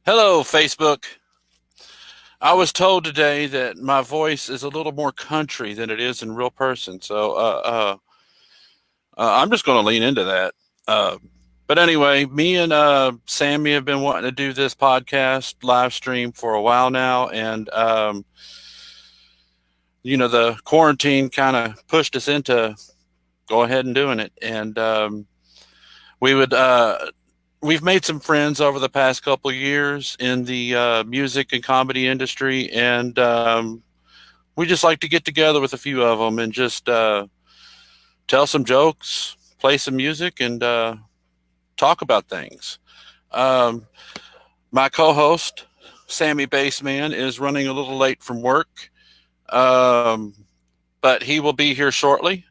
Hello, Facebook. I was told today that my voice is a little more country than it is in real person, so I'm just going to lean into that. Uh, but anyway, me and Sammy have been wanting to do this podcast live stream for a while now, and the quarantine kind of pushed us into go ahead and doing it, and we would we've made some friends over the past couple of years in the music and comedy industry, and we just like to get together with a few of them and just tell some jokes, play some music, and talk about things. Um, my co-host, Sammy Bassman, is running a little late from work, um, but he will be here shortly.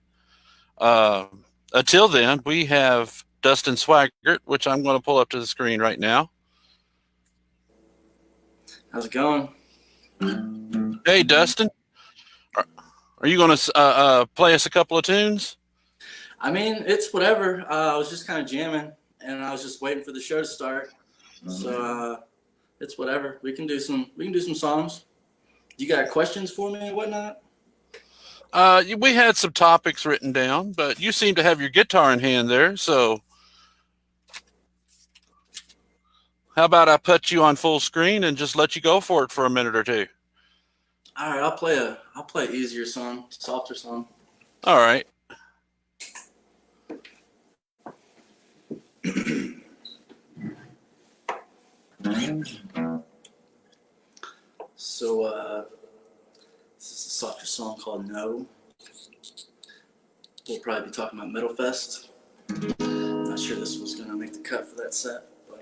Uh, until then, we have Dustin Swaggert, which I'm going to pull up to the screen right now. How's it going? Hey, Dustin, are you going to play us a couple of tunes? I mean, it's whatever. I was just kind of jamming, and I was just waiting for the show to start. So it's whatever. We can do some. We can do some songs. You got questions for me and whatnot? We had some topics written down, but you seem to have your guitar in hand there. So, how about I put you on full screen and just let you go for it for a minute or two? All right, I'll play an easier song, softer song. All right. So this is a softer song called No. We'll probably be talking about Metal Fest. Not sure this was gonna make the cut for that set, but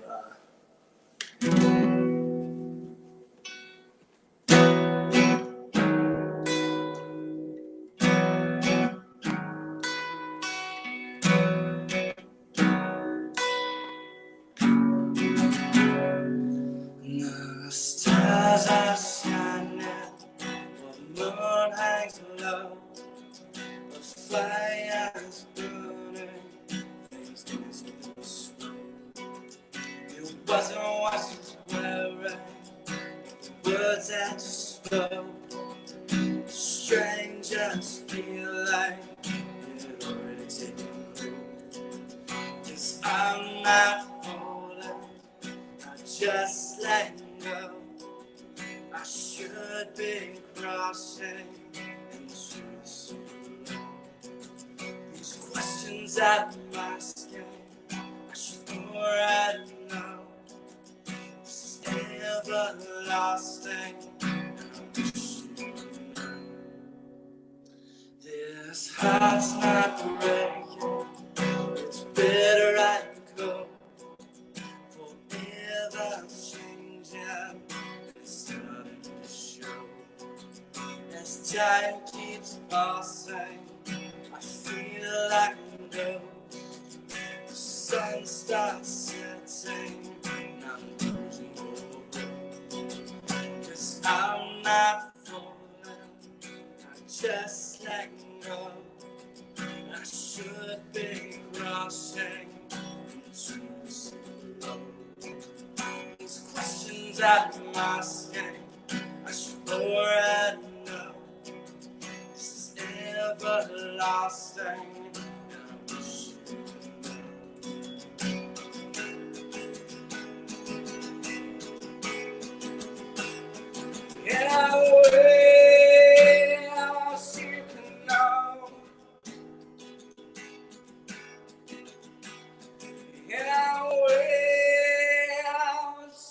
the stars are shining, while the moon hangs low. The fire's burning, things moving slow. It wasn't what you were, the words that you spoke. Strangers feel like you'd already taken hold. 'Cause I'm not falling, I just let go. I should be crossing into the sea. These questions I'm asking, I should already know. This is everlasting, and I wish you know. This heart's not breaking, it's better I go. Forever changing, it's starting to show. As time keeps passing, I feel like I'm ghost. The sun starts setting, and I'm losing hope. 'Cause I'm not falling, I just let go. I should be crossing into the sea. These questions I'm asking, I should already know. This is everlasting, and I wish you knew. In a way, else you can know. In a way, else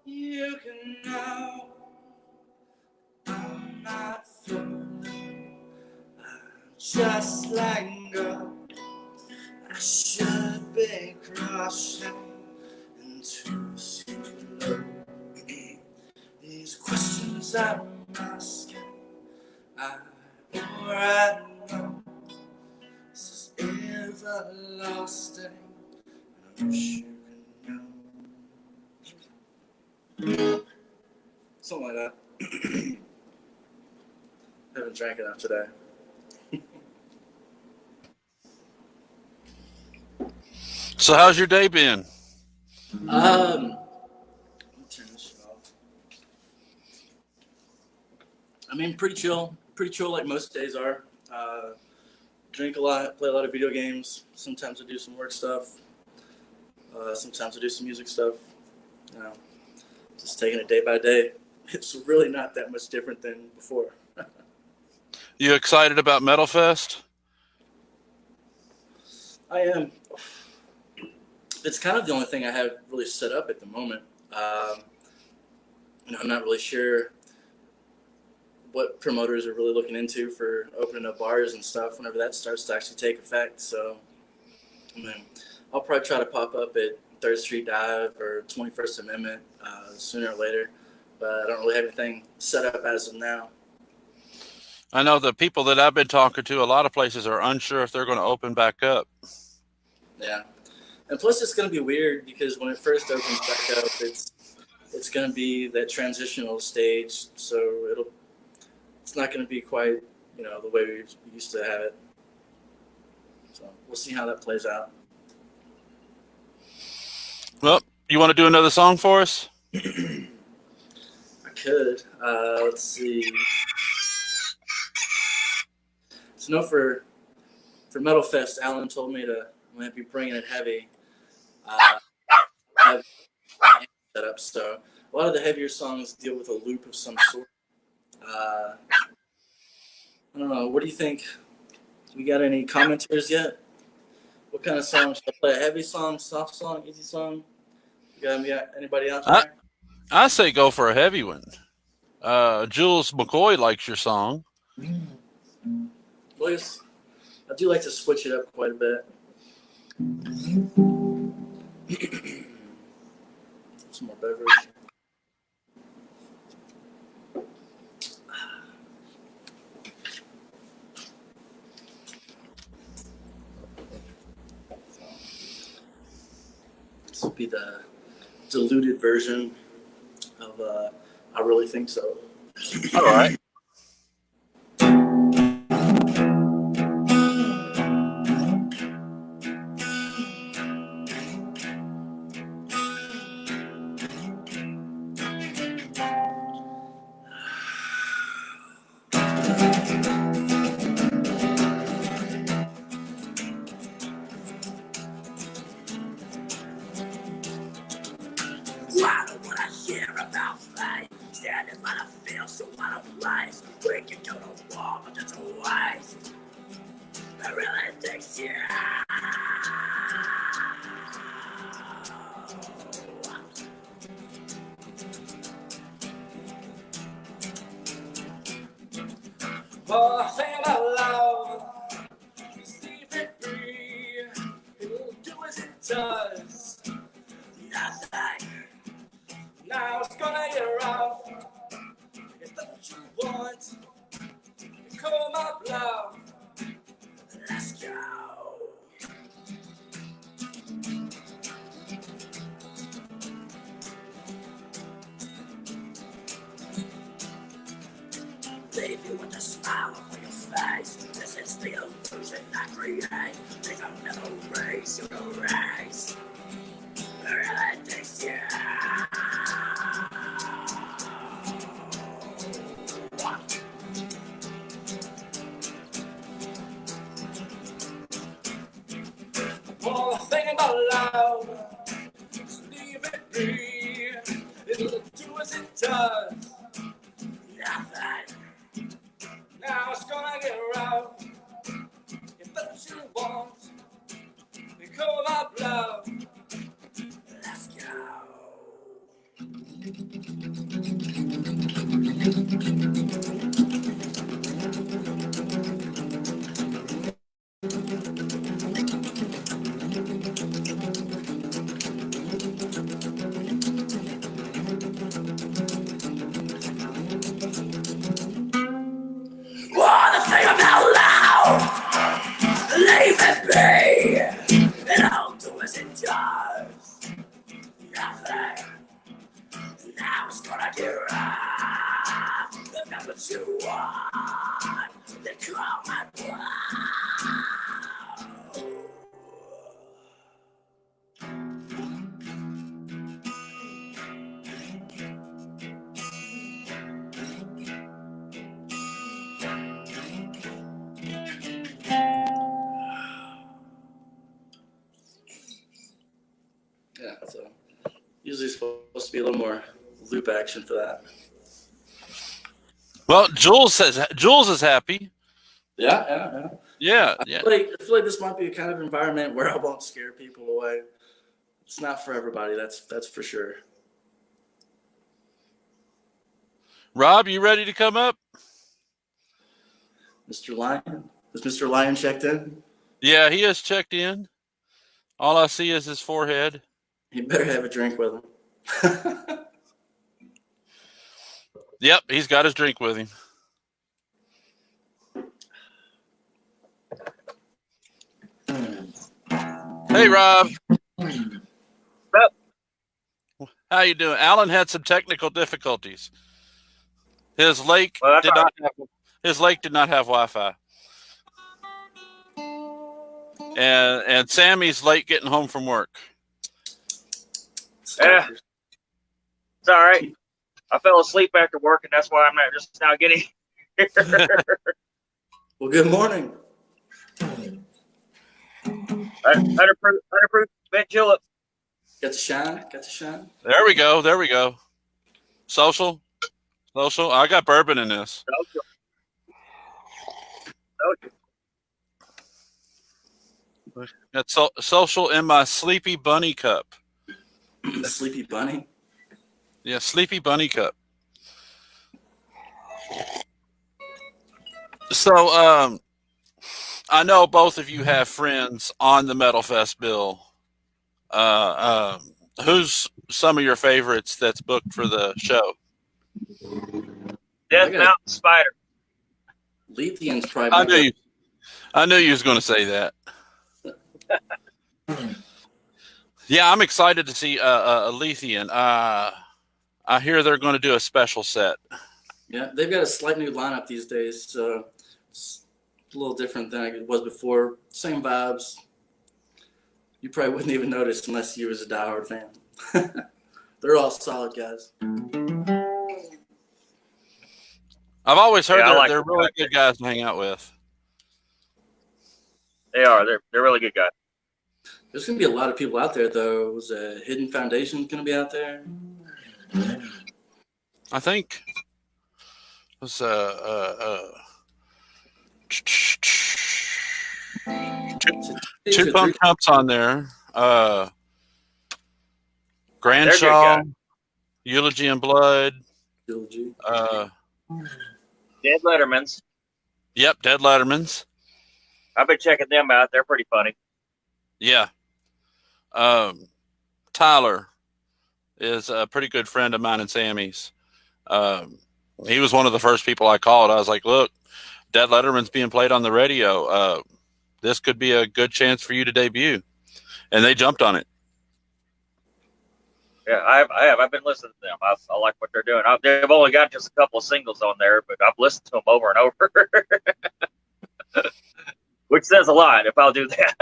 you can know. I'm not falling, I'm just letting go. I should be crushing into the sea below. These questions I'm asking, I already know. This is everlasting, and I wish you could know. Something like that. Haven't drank enough today. So, how's your day been? Um, I mean, pretty chill like most days are. Drink a lot, play a lot of video games. Sometimes I do some work stuff. Sometimes I do some music stuff. You know, just taking it day by day. It's really not that much different than before. You excited about Metal Fest? I am. It's kind of the only thing I have really set up at the moment. I'm not really sure what promoters are really looking into for opening up bars and stuff whenever that starts to actually take effect. So, I'll probably try to pop up at 3rd Street Dive or 21st Amendment sooner or later, but I don't really have anything set up as of now. I know the people that I've been talking to, a lot of places are unsure if they're going to open back up. Yeah. And plus it's going to be weird because when it first opens back up, it's going to be that transitional stage. So it's not going to be quite, the way we used to have it. So we'll see how that plays out. Well, you want to do another song for us? I could. Let's see. So for Metal Fest, Alan told me I'm going to be bringing it heavy. Have set up. So a lot of the heavier songs deal with a loop of some sort. I don't know. What do you think? We got any commenters yet? What kind of song should I play? A heavy song, soft song, easy song? You got anybody out there? I say go for a heavy one. Jules McCoy likes your song. Boys, I do like to switch it up quite a bit. Some more beverage. This will be the diluted version of I Really Think So. All right. I don't wanna hear about fight. Standing by the field, so I don't rise. We can go to war, but that's a waste. I really think you. Oh, think about love. Just leave it be. It'll do as it does. Nothing. Now it's gonna get rough. If that's what you want, you call my bluff. Let's go. Leave you with a smile on your face. This is the illusion I create. These are memories you erase. Really takes you. Well, think about love. Just leave it be. It'll do as it does. Nothing. Now it's gonna get rough. If that's what you want, you call my bluff. Let's go. Wanna think about loud? Leave it be. It'll do as it does. Usually supposed to be a little more loop action for that. Well, Jules is happy. Yeah. Yeah. I feel like this might be a kind of environment where I won't scare people away. It's not for everybody. That's for sure. Rob, you ready to come up? Mr. Lyon, is Mr. Lyon checked in? Yeah, he has checked in. All I see is his forehead. He better have a drink with him. Yep, he's got his drink with him. Hey, Rob. Yep. How you doing? Alan had some technical difficulties. His lake Well, did not have Wi-Fi, and Sammy's late getting home from work. Yeah, it's all right. I fell asleep after work, and that's why I'm not just now getting here. Well, good morning. 100 proof mint julep. Got to shine. There we go. Social. I got bourbon in this. Got social in my Sleepy Bunny cup. Sleepy Bunny. Yeah, Sleepy Bunny cup. So, I know both of you have friends on the Metal Fest bill. Who's some of your favorites that's booked for the show? Death Mountain Spider. Lethion's probably. I knew you was going to say that. Yeah, I'm excited to see Lyon. I hear they're going to do a special set. Yeah, they've got a slight new lineup these days, so it's a little different than it was before. Same vibes. You probably wouldn't even notice unless you was a diehard fan. They're all solid guys. I've always heard they're really guys. good guys to hang out with. They are. They're really good guys. There's going to be a lot of people out there, though. Was Hidden Foundation going to be out there? I think it was two Pump Cups on there. Granshaw, Eulogy and Blood. Eulogy. Dead Lettermans. Yep, Dead Lettermans. I've been checking them out. They're pretty funny. Yeah. Tyler is a pretty good friend of mine and Sammy's. He was one of the first people I called. I was like, look, Dead Letterman's being played on the radio. This could be a good chance for you to debut. And they jumped on it. Yeah, I have. I've been listening to them. I like what they're doing. They've only got just a couple of singles on there, but I've listened to them over and over. Which says a lot if I'll do that.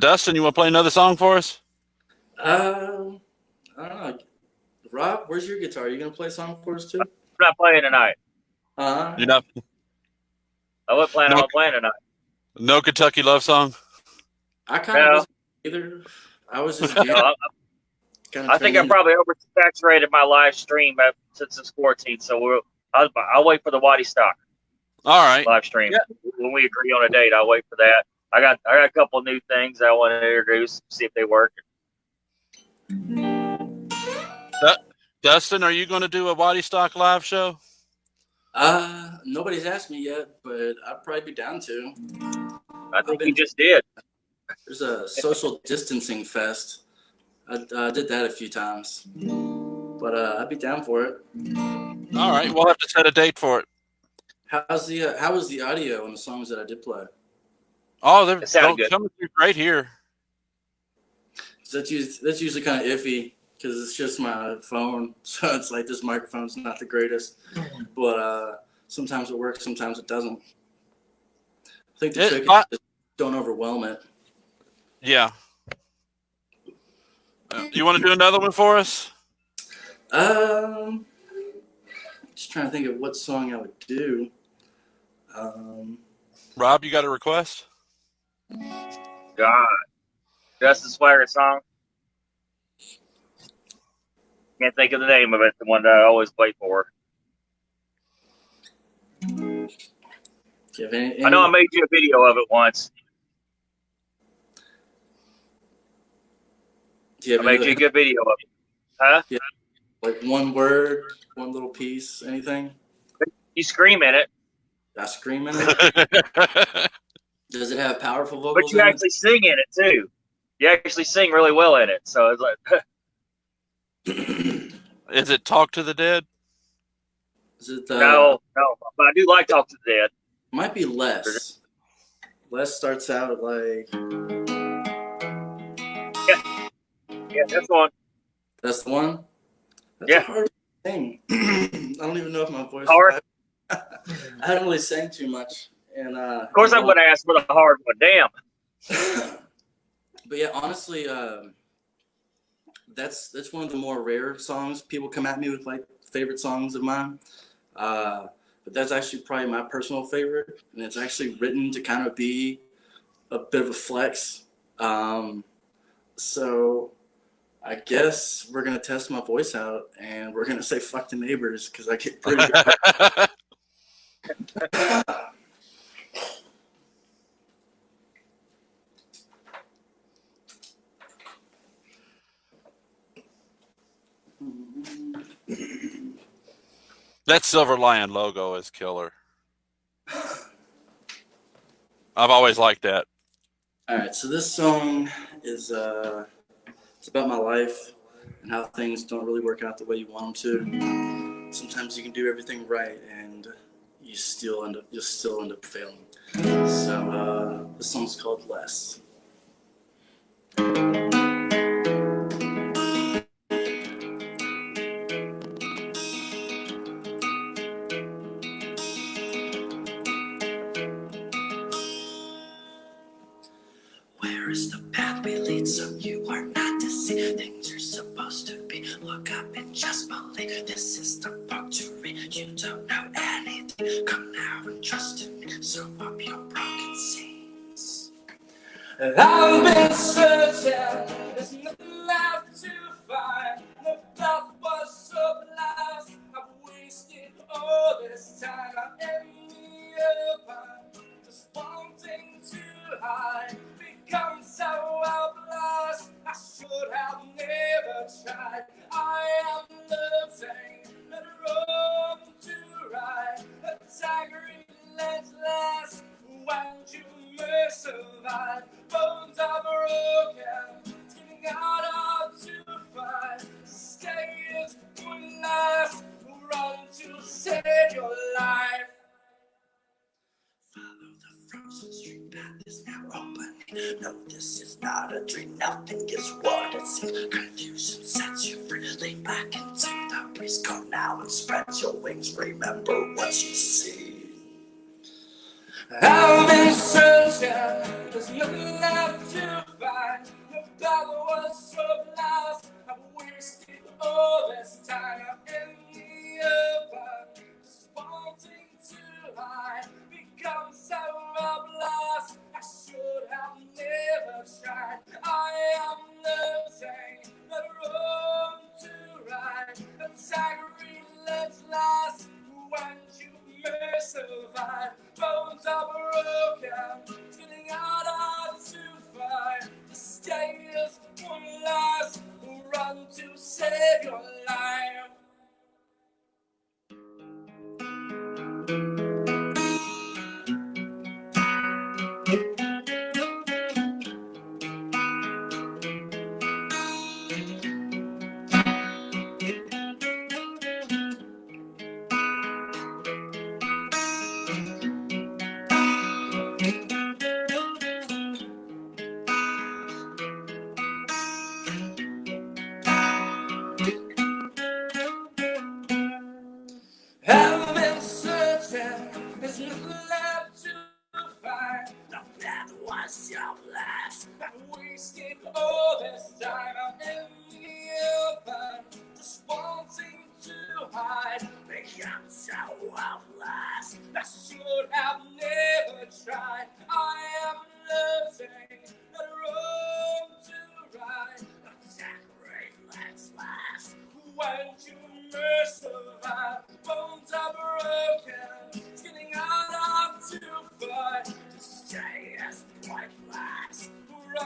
Dustin, you want to play another song for us? I don't know. Rob, where's your guitar? Are you going to play a song for us, too? I'm not playing tonight. You're not? I wasn't planning on playing tonight. No Kentucky love song? I kind of wasn't either. I was just I think I probably oversaturated my live stream since it's 14, so I'll wait for the Waddy Stock. All right. Live stream. Yeah. When we agree on a date, I'll wait for that. I got a couple of new things I want to introduce, see if they work. Dustin, are you going to do a Waddy Stock live show? Nobody's asked me yet, but I'd probably be down to. I think you just did. There's a social distancing fest. I did that a few times, but I'd be down for it. All right, we'll have to set a date for it. How was the audio on the songs that I did play? Oh, they're coming through great here. That's usually kind of iffy because it's just my phone, so it's like this microphone's not the greatest. But sometimes it works, sometimes it doesn't. I think the trick is just don't overwhelm it. Yeah. You want to do another one for us? Just trying to think of what song I would do. Rob, you got a request? God. Dustin Swaggert song. Can't think of the name of it. The one that I always wait for. Do you have any I know I made you a video of it once. Do you I have made you a good video of it. Huh? Yeah. Like one word, one little piece, anything? You scream in it. I scream in it? Does it have powerful But vocals you in actually sing in it too. You actually sing really well in it. So it's like it? Is it Talk to the Dead? Is it no. But I do like Talk to the Dead. Might be Less. Less starts out like Yeah, that's one. that's the one? That's Yeah. a hard thing. I don't even know if my voice Hard. I haven't really sang too much. And Of course I would ask for the hard one. Damn. But yeah, honestly, that's one of the more rare songs. People come at me with like favorite songs of mine. But that's actually probably my personal favorite, and it's actually written to kind of be a bit of a flex. So I guess we're gonna test my voice out, and we're gonna say "fuck the neighbors" because I get pretty good. That Silver Lion logo is killer. I've always liked that. All right, so this song is it's about my life and how things don't really work out the way you want them to. Sometimes you can do everything right, and you still end up failing. So this song's called Less. Where is the path we lead so you are not to see things are supposed to be? Look up and just believe this is the book to read. You don't know anything. Come now and trust in me. Sew up your broken seams. I've been searching, there's nothing left to find. The path was so blast. I've wasted all this time. I'm in the open, just wanting to hide. Become so helpless, I should have never tried. I am losing the road to ride. The tiger relentless, when you may survive. Bones are broken, screaming out to fight. Stay is pointless, run to save your life. Follow the frozen street path is now opening. No, this is not a dream. Nothing is what it seems. Confusion sets you free. Lean back into the breeze. Go now and spread your wings. Remember what you see. I've been searching. There's nothing left to find. The battle was so lost. I've wasted all this time. I'm in the open, just wanting to hide. Become so helpless, I should have never tried. I am losing the road to ride. The tiger relentless, when you may survive. Bones are broken, spinning out to fight. The stay is pointless, run to save your life. I've been searching, there's nothing left to find. The path was your last. I wasted all this time. I'm in the open, just wanting to hide. Become so helpless, I should have never tried. I am losing the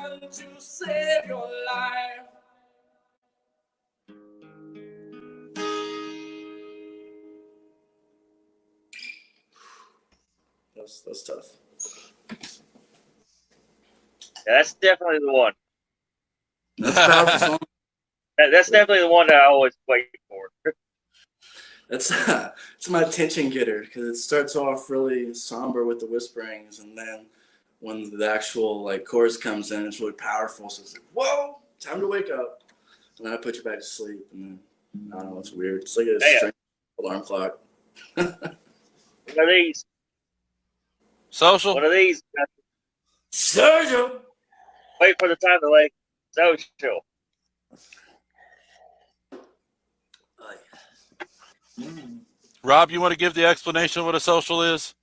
run to save your life. That's tough. Yeah, that's definitely the one. That's a powerful song. That's definitely the one that I always wait for. It's my attention getter because it starts off really somber with the whisperings, and then when the actual like chorus comes in, it's really powerful. So it's like, whoa, time to wake up, and then I put you back to sleep, and then I don't know, it's weird. It's like a strange alarm clock. One of these. Social. One of these. Sergio. Wait for the time to lay. Social. Rob, you want to give the explanation of what a social is?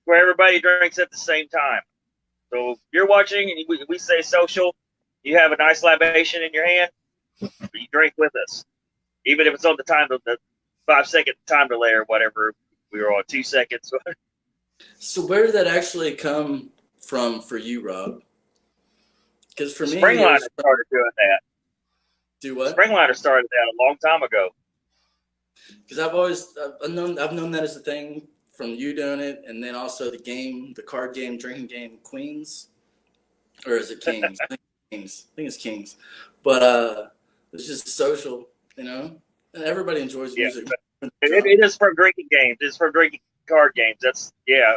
Where everybody drinks at the same time. So if you're watching and we say social, you have a nice libation in your hand, you drink with us. Even if it's on the 5-second time delay or whatever, we were on 2 seconds. So where did that actually come from for you, Rob? Because for me, Springliner started doing that. Do what? Springliner started that a long time ago. Because I've known that as a thing from you doing it, and then also the card game, drinking game, Queens, or is it Kings? I think it's Kings. But it's just social, and everybody enjoys music. It is for drinking games. It's for drinking card games. That's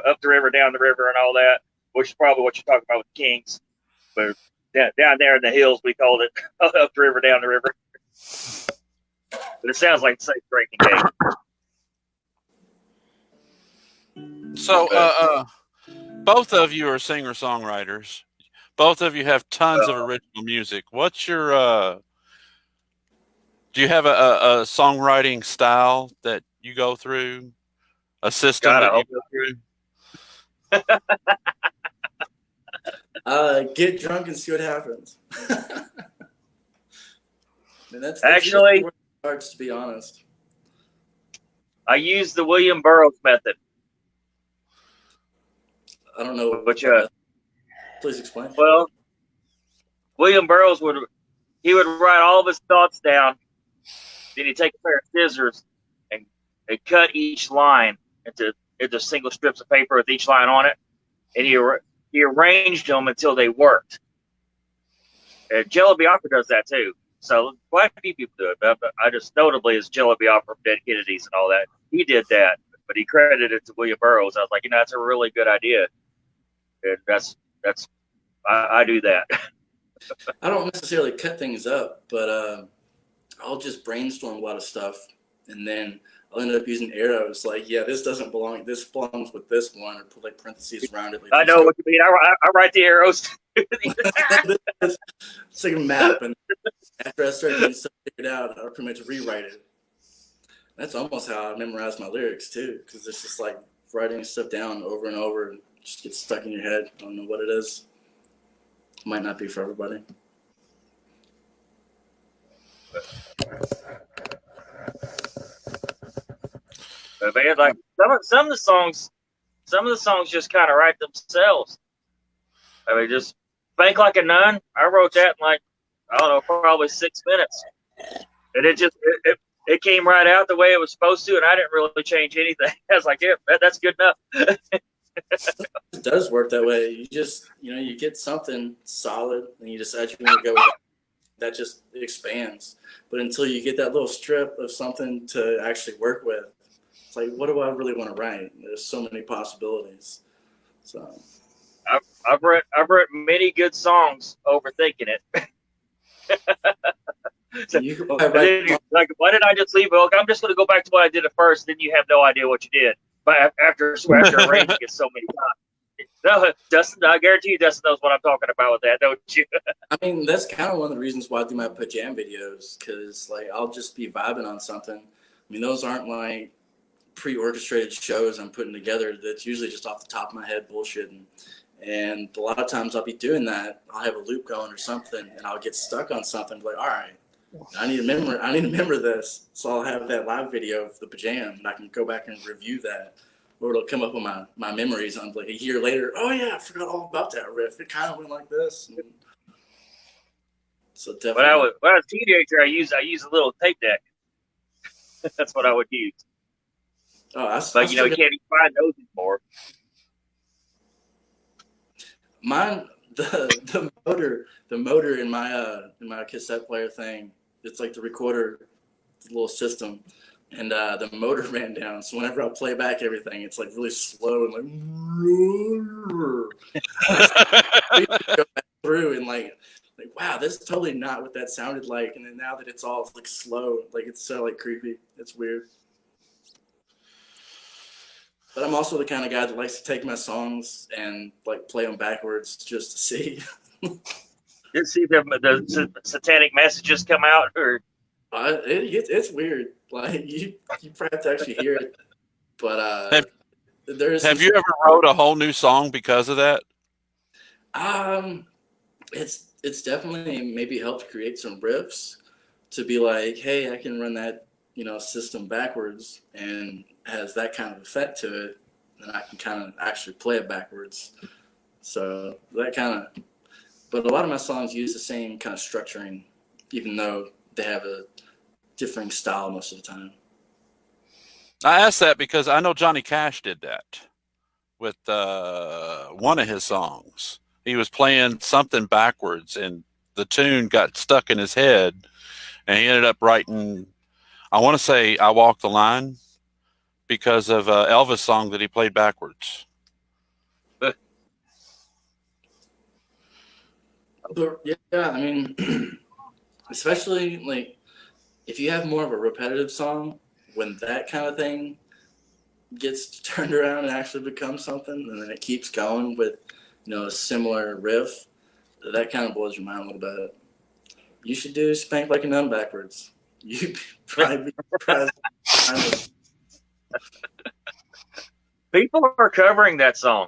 up the river, down the river, and all that, which is probably what you're talking about with Kings. But down there in the hills, we called it up the river, down the river. But it sounds like the same drinking game. So, both of you are singer-songwriters. Both of you have tons of original music. What's your do you have a songwriting style that you go through? A system that you go through? Get drunk and see what happens. And that's actually where it starts, to be honest. I use the William Burroughs method. I don't know what please explain. Well, William Burroughs would write all of his thoughts down. Then he'd take a pair of scissors and cut each line into single strips of paper with each line on it, and he arranged them until they worked. Jello Biafra does that too. So quite a few people do it. But I just notably is Jello Biafra from Dead Kennedys and all that. He did that, but he credited it to William Burroughs. I was like, that's a really good idea. And I do that. I don't necessarily cut things up, but I'll just brainstorm a lot of stuff, and then I'll end up using arrows. Like, this doesn't belong. This belongs with this one, or put like parentheses around it. Like, I know what you mean. I write the arrows. It's like a map, and after I start getting stuff figured out, I'll pretty much rewrite it. That's almost how I memorize my lyrics too, because it's just like writing stuff down over and over, and just gets stuck in your head. I don't know what it is. Might not be for everybody. But man, like some of the songs just kind of write themselves. I mean, just Bank Like a Nun. I wrote that in like, I don't know, probably 6 minutes, and it came right out the way it was supposed to, and I didn't really change anything. I was like, that's good enough. It does work that way. You just, you get something solid, and you decide you want to go with that. Just expands. But until you get that little strip of something to actually work with, it's like, what do I really want to write? There's so many possibilities. So I've written many good songs overthinking it. Like, why did I just leave? Well, I'm just going to go back to what I did at first. Then you have no idea what you did. But after arranging it so many times. No, Dustin, I guarantee you Dustin knows what I'm talking about with that, don't you? I mean, that's kind of one of the reasons why I do my pajam videos, because like I'll just be vibing on something. I mean, those aren't like pre-orchestrated shows I'm putting together. That's usually just off the top of my head bullshitting. And a lot of times I'll be doing that. I'll have a loop going or something, and I'll get stuck on something. Like, all right, I need to remember this. So I'll have that live video of the pajam, and I can go back and review that. or it'll come up on my memories. I'm like a year later, oh yeah, I forgot all about that riff. It kind of went like this. And so definitely. When I was a teenager, I used a little tape deck. That's what I would use. Oh, but you can't even find those anymore. Mine, the motor in my cassette player thing, it's like the recorder, the little system, and the motor ran down. So whenever I play back everything, it's like really slow and like go back through and like wow, this is totally not what that sounded like. And then now that it's all like slow, like it's so like creepy. It's weird. But I'm also the kind of guy that likes to take my songs and like play them backwards just to see. You see the satanic messages come out, or it's weird. Like you probably have to actually hear it. But have you ever wrote a whole new song because of that? It's definitely maybe helped create some riffs to be like, hey, I can run that system backwards and has that kind of effect to it, and I can kind of actually play it backwards. So that kind of, but a lot of my songs use the same kind of structuring, even though they have a differing style most of the time. I asked that because I know Johnny Cash did that with one of his songs. He was playing something backwards, and the tune got stuck in his head, and he ended up writing, I want to say, I Walk the Line, because of Elvis song that he played backwards. But yeah, I mean, especially like if you have more of a repetitive song, when that kind of thing gets turned around and actually becomes something, and then it keeps going with a similar riff, that kind of blows your mind a little bit. You should do Spank Like a Nun backwards. You'd probably be surprised. People are covering that song.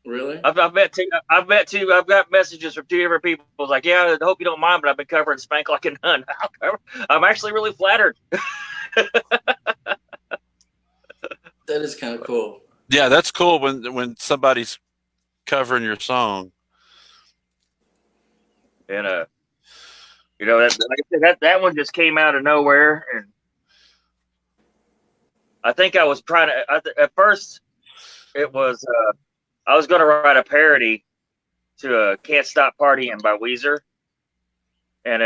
Really? I've got messages from 2 different people. I was like, yeah, I hope you don't mind, but I've been covering Spank Like a Nun. I'm actually really flattered. That is kind of cool. Yeah, that's cool when somebody's covering your song. And like I said, that one just came out of nowhere, and I think I was trying to. At first, it was I was going to write a parody to "Can't Stop Partying" by Weezer, and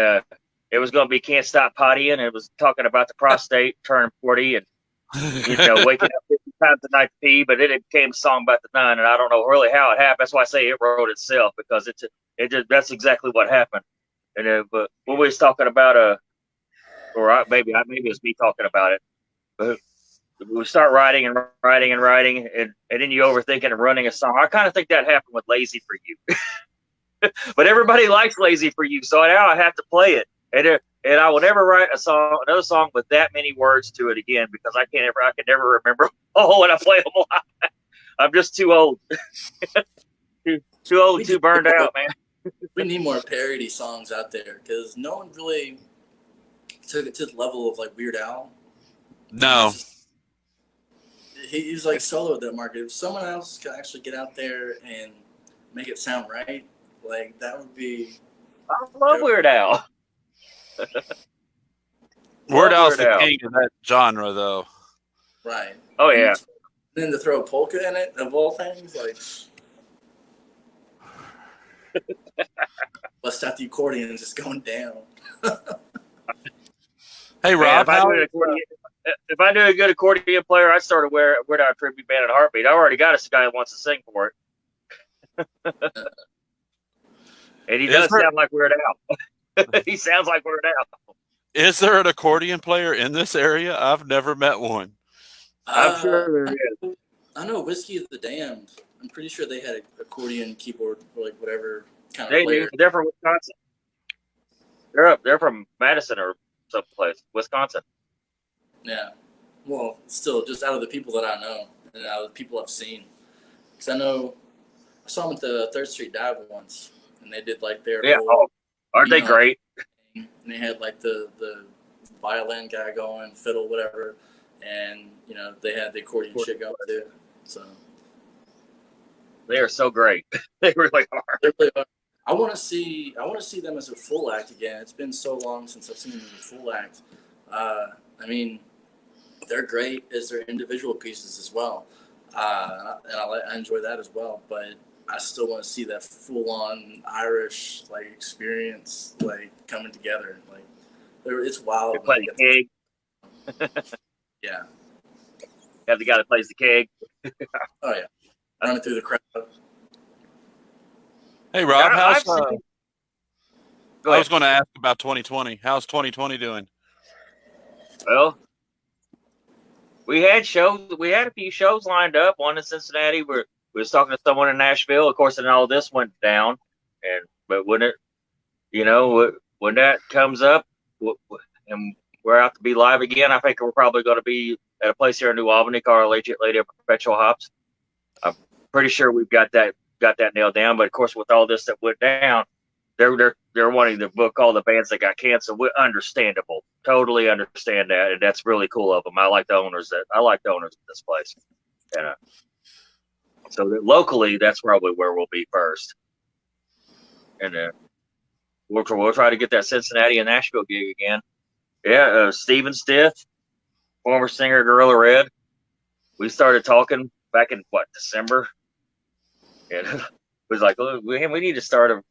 it was going to be "Can't Stop Partying." It was talking about the prostate turning 40 and waking up 50 times a night to pee, but it became a song about the nun, and I don't know really how it happened. That's why I say it wrote itself, because that's exactly what happened. And but when we was talking about maybe it was me talking about it, but we start writing and writing and writing, and then you overthink it and running a song. I kind of think that happened with "Lazy for You," but everybody likes "Lazy for You," so now I have to play it, and I will never write another song with that many words to it again, because I can never remember when I play them live. I'm just too old, too old, too burned out, man. We need more parody songs out there, because no one really took it to the level of like Weird Al. No. He's like solo at that market. If someone else could actually get out there and make it sound right, like that would be. I love Weird Al. Weird Al's the king of that genre, though. Right. Oh yeah. And then to throw a polka in it, of all things, like. Bust out the accordion and just going down. Hey Rob, if I knew a good accordion player, I'd start a Weird Al tribute band in a heartbeat. I already got a guy that wants to sing for it. And he does sound like Weird Al. He sounds like Weird Al. Is there an accordion player in this area? I've never met one. I'm sure there is. I know Whiskey of the Damned. I'm pretty sure they had an accordion keyboard, or like whatever kind of They player. do. They're from Wisconsin. They're from Madison or someplace, Wisconsin. Yeah. Well, still, just out of the people that I know and out of the people I've seen. Because I saw them at the 3rd Street Dive once, and they did like their aren't they great? And they had like the violin guy going, fiddle, whatever, and they had the accordion shit going too. So They are so great. They really are. they really are. I want to see them as a full act again. It's been so long since I've seen them as a full act. I mean, they're great as their individual pieces as well, and I enjoy that as well. But I still want to see that full-on Irish like experience like coming together. Like it's wild. They play the keg. Yeah. Have the guy that plays the keg. Oh yeah. Running through the crowd. Hey, Rob, I was going to ask about 2020. How's 2020 doing? Well, we had shows. We had a few shows lined up. One in Cincinnati. We was talking to someone in Nashville. Of course, and all this went down. But when that comes up, and we're out to be live again, I think we're probably going to be at a place here in New Albany called Lady of Perpetual Hops. I'm pretty sure we've got that nailed down. But of course, with all this that went down, they're wanting to book all the bands that got canceled. Understandable, totally understand that, and that's really cool of them. I like the owners of this place, and so locally, that's probably where we'll be first, and we'll try to get that Cincinnati and Nashville gig again. Yeah, Steven Stith, former singer of Gorilla Red. We started talking back in December, and it was like, look, we need to start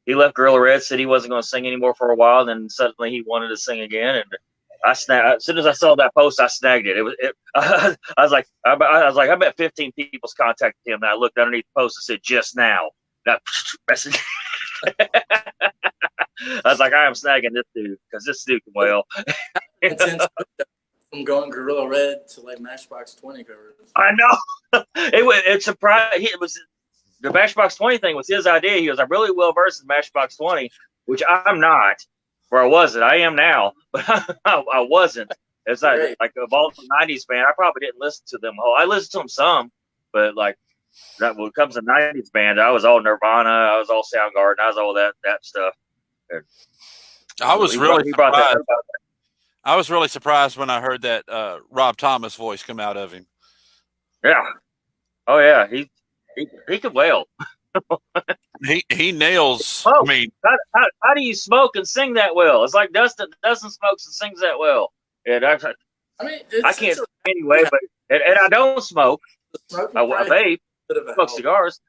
he left Gorilla Red, said he wasn't going to sing anymore for a while, and then suddenly he wanted to sing again. And as soon as I saw that post, I snagged it. I was like, I bet 15 people's contacted him. And I looked underneath the post and said, just now. I was like, I am snagging this dude because this dude can wail. From going Gorilla Red to like Matchbox 20 covers. I know. It surprised. It was the Matchbox 20 thing was his idea. He was really well versed in Matchbox 20, which I'm not, or I wasn't. I am now, but I wasn't. It's like of all the 90s band, I probably didn't listen to them whole. I listened to them some, but like that when it comes to 90s band, I was all Nirvana, I was all Soundgarden, I was all that stuff. And I was really surprised when I heard that Rob Thomas voice come out of him. Yeah. Oh yeah, he could wail. He nails. Oh, I mean, how do you smoke and sing that well? It's like Dustin smokes and sings that well. And I can't sing anyway, but and I don't smoke. I vape, smoke cigars.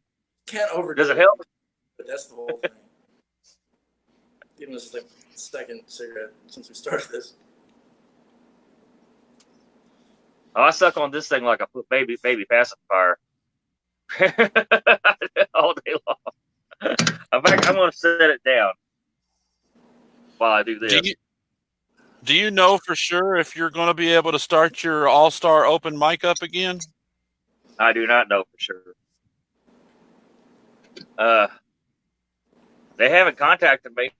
Can't overdo. Does it help? But that's the whole thing. Even this is like the second cigarette since we started this. Oh, I suck on this thing like a baby pacifier all day long. In fact, I'm going to set it down while I do this. Do you know for sure if you're going to be able to start your All-Star Open mic up again? I do not know for sure. They haven't contacted me,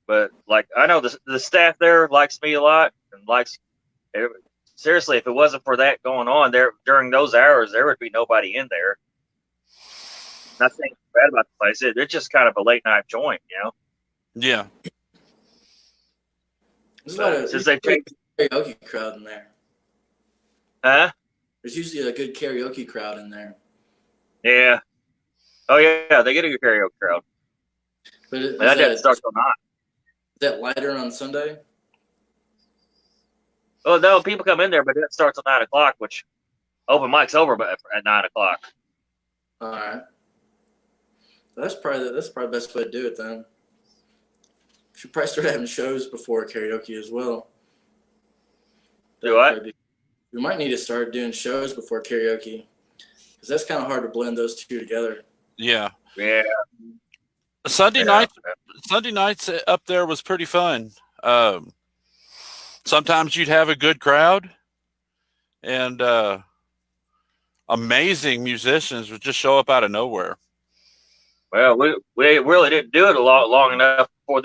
but like I know the staff there likes me a lot and likes. Seriously, if it wasn't for that going on there during those hours, there would be nobody in there. Not saying bad about the place. It's just kind of a late night joint, you know. Yeah. There's a karaoke crowd in there. Huh? There's usually a good karaoke crowd in there. Yeah. Oh yeah, they get a good karaoke crowd. But that doesn't start till 9. Is that lighter on Sunday? Oh no, people come in there, but it starts at 9 o'clock, which open mic's over at 9 o'clock. All right. That's probably the best way to do it then. We should probably start having shows before karaoke as well. Do what? We might need to start doing shows before karaoke because that's kind of hard to blend those two together. Yeah. Yeah. Sunday nights up there was pretty fun. Sometimes you'd have a good crowd, and amazing musicians would just show up out of nowhere. Well, we really didn't do it long enough before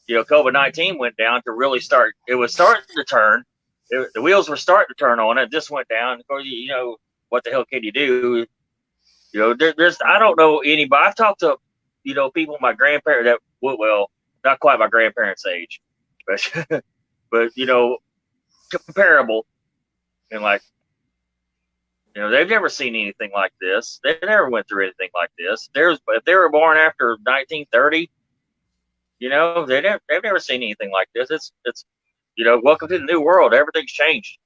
COVID-19 went down to really start. It was starting to turn. The wheels were starting to turn on it. This went down. Of course, what the hell can you do? There's I don't know anybody. I've talked to people my grandparents that not quite my grandparents' age, but comparable. And like, they've never seen anything like this. They never went through anything like this. If they were born after 1930, they've never seen anything like this. It's welcome to the new world. Everything's changed.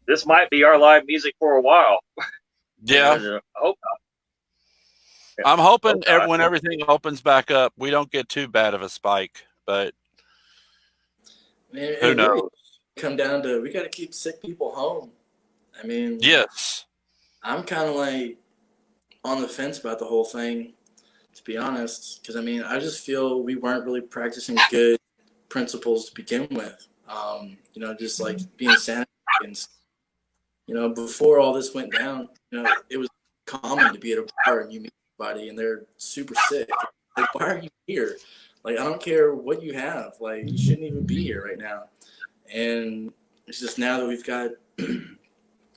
This might be our live music for a while. Yeah. I hope not. I'm hoping when everything opens back up, we don't get too bad of a spike, but who knows? Really come down to, we got to keep sick people home. I mean, yes, I'm kind of like on the fence about the whole thing, to be honest, because I mean, I just feel we weren't really practicing good principles to begin with. Just like being sanitary. Before all this went down, it was common to be at a bar and you meet somebody and they're super sick. Like, why are you here? Like, I don't care what you have. Like, you shouldn't even be here right now. And it's just now that we've got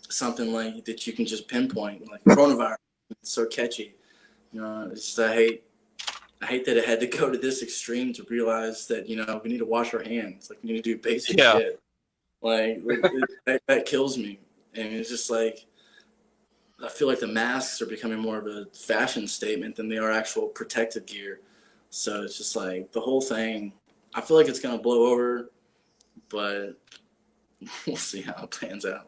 something like that you can just pinpoint, like coronavirus. It's so catchy. It's just, I hate that it had to go to this extreme to realize that, we need to wash our hands. Like, we need to do basic shit. Like, that kills me. And it's just like, I feel like the masks are becoming more of a fashion statement than they are actual protective gear. So it's just like the whole thing, I feel like it's going to blow over, but we'll see how it plans out.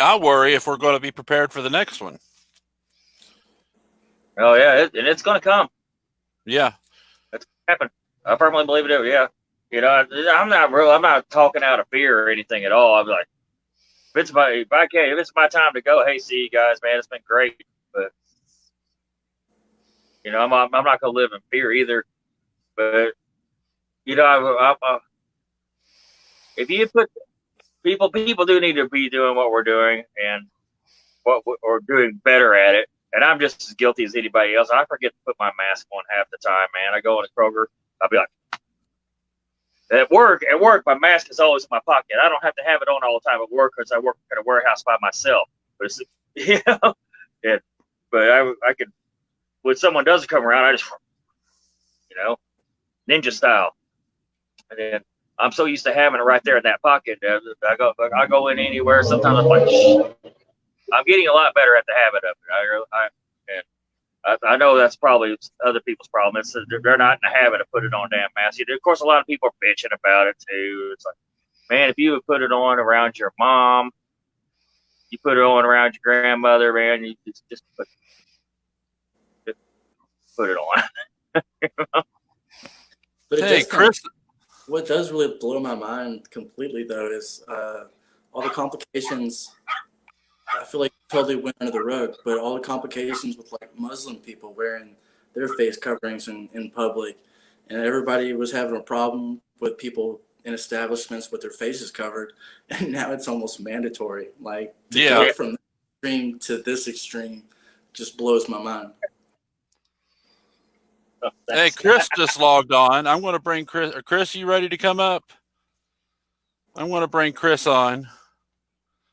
I worry if we're going to be prepared for the next one. Oh yeah, and it's going to come. Yeah, it's going to happen. I firmly believe it. Yeah, I'm not talking out of fear or anything at all. I'm like, if it's my time to go, hey, see you guys, man. It's been great, but I'm not going to live in fear either. But if you put people do need to be doing what we're doing and or doing better at it. And I'm just as guilty as anybody else. I forget to put my mask on half the time, man. I go in a Kroger, I'll be like, at work, my mask is always in my pocket. I don't have to have it on all the time at work because I work at a warehouse by myself. But but I could, when someone does come around, I just, ninja style. And then I'm so used to having it right there in that pocket. I go in anywhere. Sometimes I'm like, shh. I'm getting a lot better at the habit of it. I know that's probably other people's problem. It's they're not in the habit of putting it on damn mask. Of course, a lot of people are bitching about it too. It's like, man, if you would put it on around your mom, you put it on around your grandmother, man, you just put it on. But hey, Chris. What does really blow my mind completely, though, is all the complications. I feel like totally went under the rug, but all the complications with like Muslim people wearing their face coverings in public, and everybody was having a problem with people in establishments with their faces covered, and now it's almost mandatory. Like, to go from this extreme to this extreme just blows my mind. Hey, Chris just logged on. I'm going to bring Chris. Chris, you ready to come up? I'm going to bring Chris on.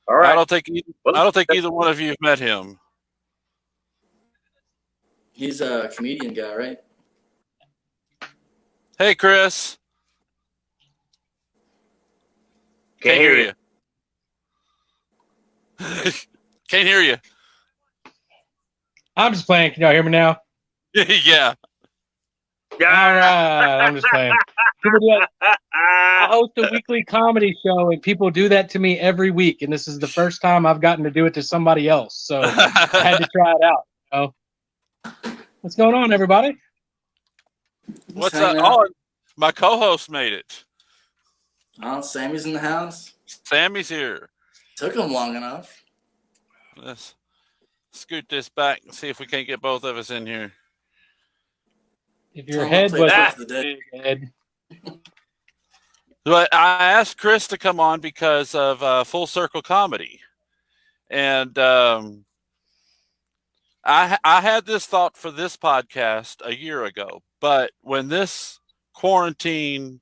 All right. I don't think either one of you have met him. He's a comedian guy, right? Hey, Chris. Can't hear you. Can't hear you. I'm just playing. Can y'all hear me now? Yeah. All right. I'm just playing. I host a weekly comedy show, and people do that to me every week. And this is the first time I've gotten to do it to somebody else. So I had to try it out. What's going on, everybody? What's up? Oh, my co-host made it. Oh, Sammy's in the house. Sammy's here. Took him long enough. Let's scoot this back and see if we can't get both of us in here. If your head was head. But I asked Chris to come on because of Full Circle Comedy. And I had this thought for this podcast a year ago. But when this quarantine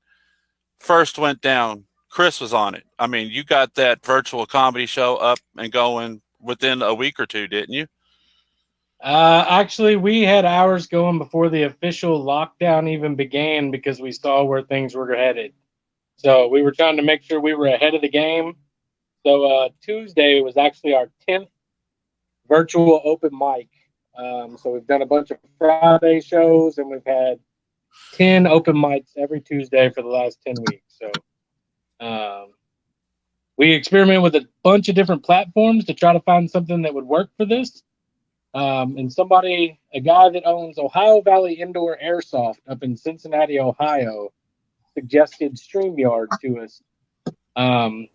first went down, Chris was on it. I mean, you got that virtual comedy show up and going within a week or two, didn't you? Actually, we had ours going before the official lockdown even began because we saw where things were headed. So we were trying to make sure we were ahead of the game. So Tuesday was actually our 10th virtual open mic. So we've done a bunch of Friday shows, and we've had 10 open mics every Tuesday for the last 10 weeks. So we experimented with a bunch of different platforms to try to find something that would work for this. And a guy that owns Ohio Valley Indoor Airsoft up in Cincinnati, Ohio, suggested StreamYard to us.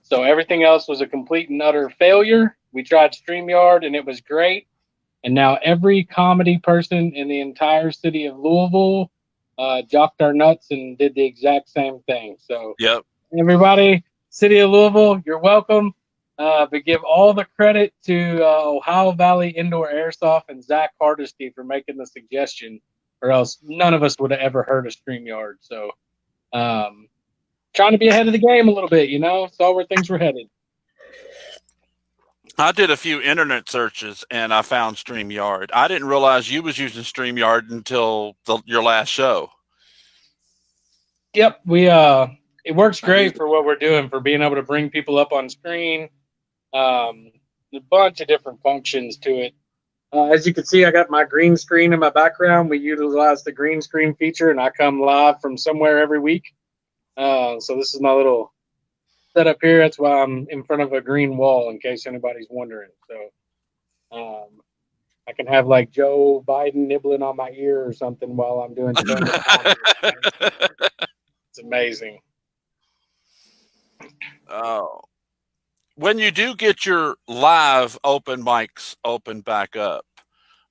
So everything else was a complete and utter failure. We tried StreamYard and it was great. And now every comedy person in the entire city of Louisville jocked our nuts and did the exact same thing. So Yep. everybody, city of Louisville, you're welcome. But give all the credit to Ohio Valley Indoor Airsoft and Zach Hardesty for making the suggestion, or else none of us would have ever heard of StreamYard. So trying to be ahead of the game a little bit, saw where things were headed. I did a few internet searches and I found StreamYard. I didn't realize you was using StreamYard until your last show. Yep, it works great for what we're doing, for being able to bring people up on screen. A bunch of different functions to it. As you can see, I got my green screen in my background. We utilize the green screen feature, and I come live from somewhere every week. So this is my little setup here. That's why I'm in front of a green wall, in case anybody's wondering. So I can have like Joe Biden nibbling on my ear or something while I'm doing stand-up comedy. It's amazing. Oh. When you do get your live open mics open back up,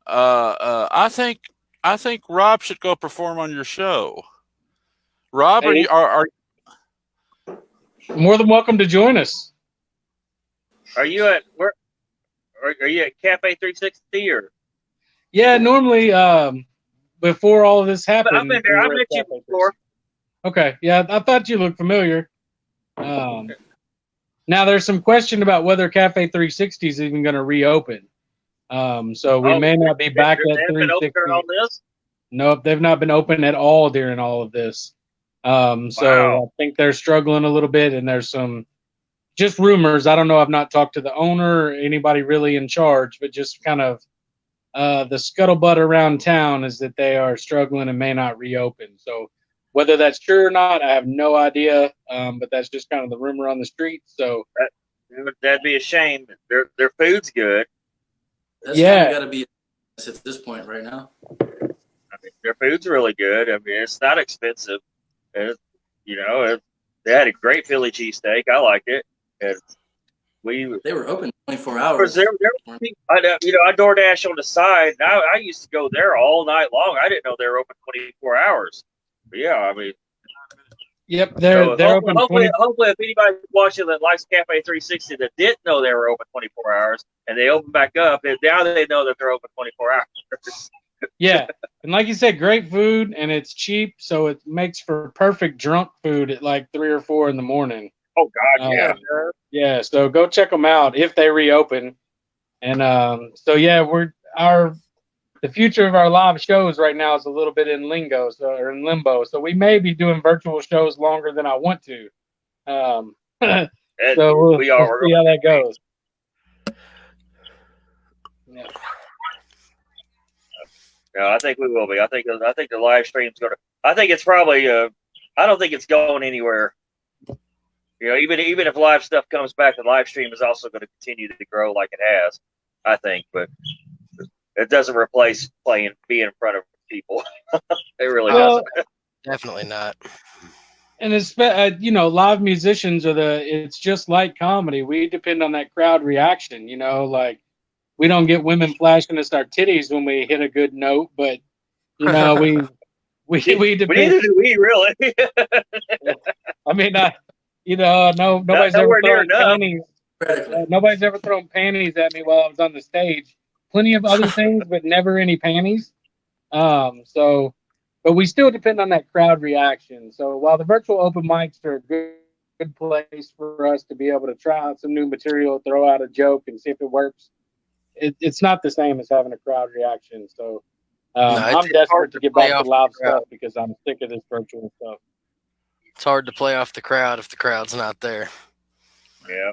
I think Rob should go perform on your show. Rob, Hey, are more than welcome to join us. Are you at where? Are you at Cafe 360 or? Yeah, normally before all of this happened, I've been there. I've met you before. Okay, yeah, I thought you looked familiar. Now there's some question about whether Cafe 360 is even going to reopen. So we may not be back at 360. Nope, they've not been open at all during all of this. So I think they're struggling a little bit, and there's some just rumors. I don't know. I've not talked to the owner or anybody really in charge, but just kind of the scuttlebutt around town is that they are struggling and may not reopen. So whether that's true or not, I have no idea. But that's just kind of the rumor on the street. So that'd be a shame. Their food's good. That's kind of got to be at this point right now. I mean, their food's really good. I mean, it's not expensive. They had a great Philly cheesesteak. I liked it. And they were open 24 hours. I DoorDash on the side. I used to go there all night long. I didn't know they were open 24 hours. But yeah, I mean. Yep, they're open. Hopefully, if anybody's watching that likes Cafe 360 that didn't know they were open 24 hours and they open back up, and now they know that they're open 24 hours. Yeah, and like you said, great food, and it's cheap, so it makes for perfect drunk food at like 3 or 4 in the morning. Oh God, yeah. Yeah, so go check them out if they reopen. And the future of our live shows right now is a little bit in limbo. So we may be doing virtual shows longer than I want to. So we'll see how that goes. Yeah. No, I think we will be. I think the live stream's going to. I think it's probably. I don't think it's going anywhere. Even if live stuff comes back, the live stream is also going to continue to grow like it has. I think, but it doesn't replace being in front of people. It really doesn't. Definitely not. And it's live musicians it's just like comedy. We depend on that crowd reaction. Like we don't get women flashing us our titties when we hit a good note, but we depend. Neither do we really. I mean, nobody's ever thrown panties. Nobody's ever thrown panties at me while I was on the stage. Plenty of other things, but never any panties. But we still depend on that crowd reaction. So while the virtual open mics are a good place for us to be able to try out some new material, throw out a joke, and see if it works, it's not the same as having a crowd reaction. So I'm desperate to get back to live stuff because I'm sick of this virtual stuff. It's hard to play off the crowd if the crowd's not there. Yeah.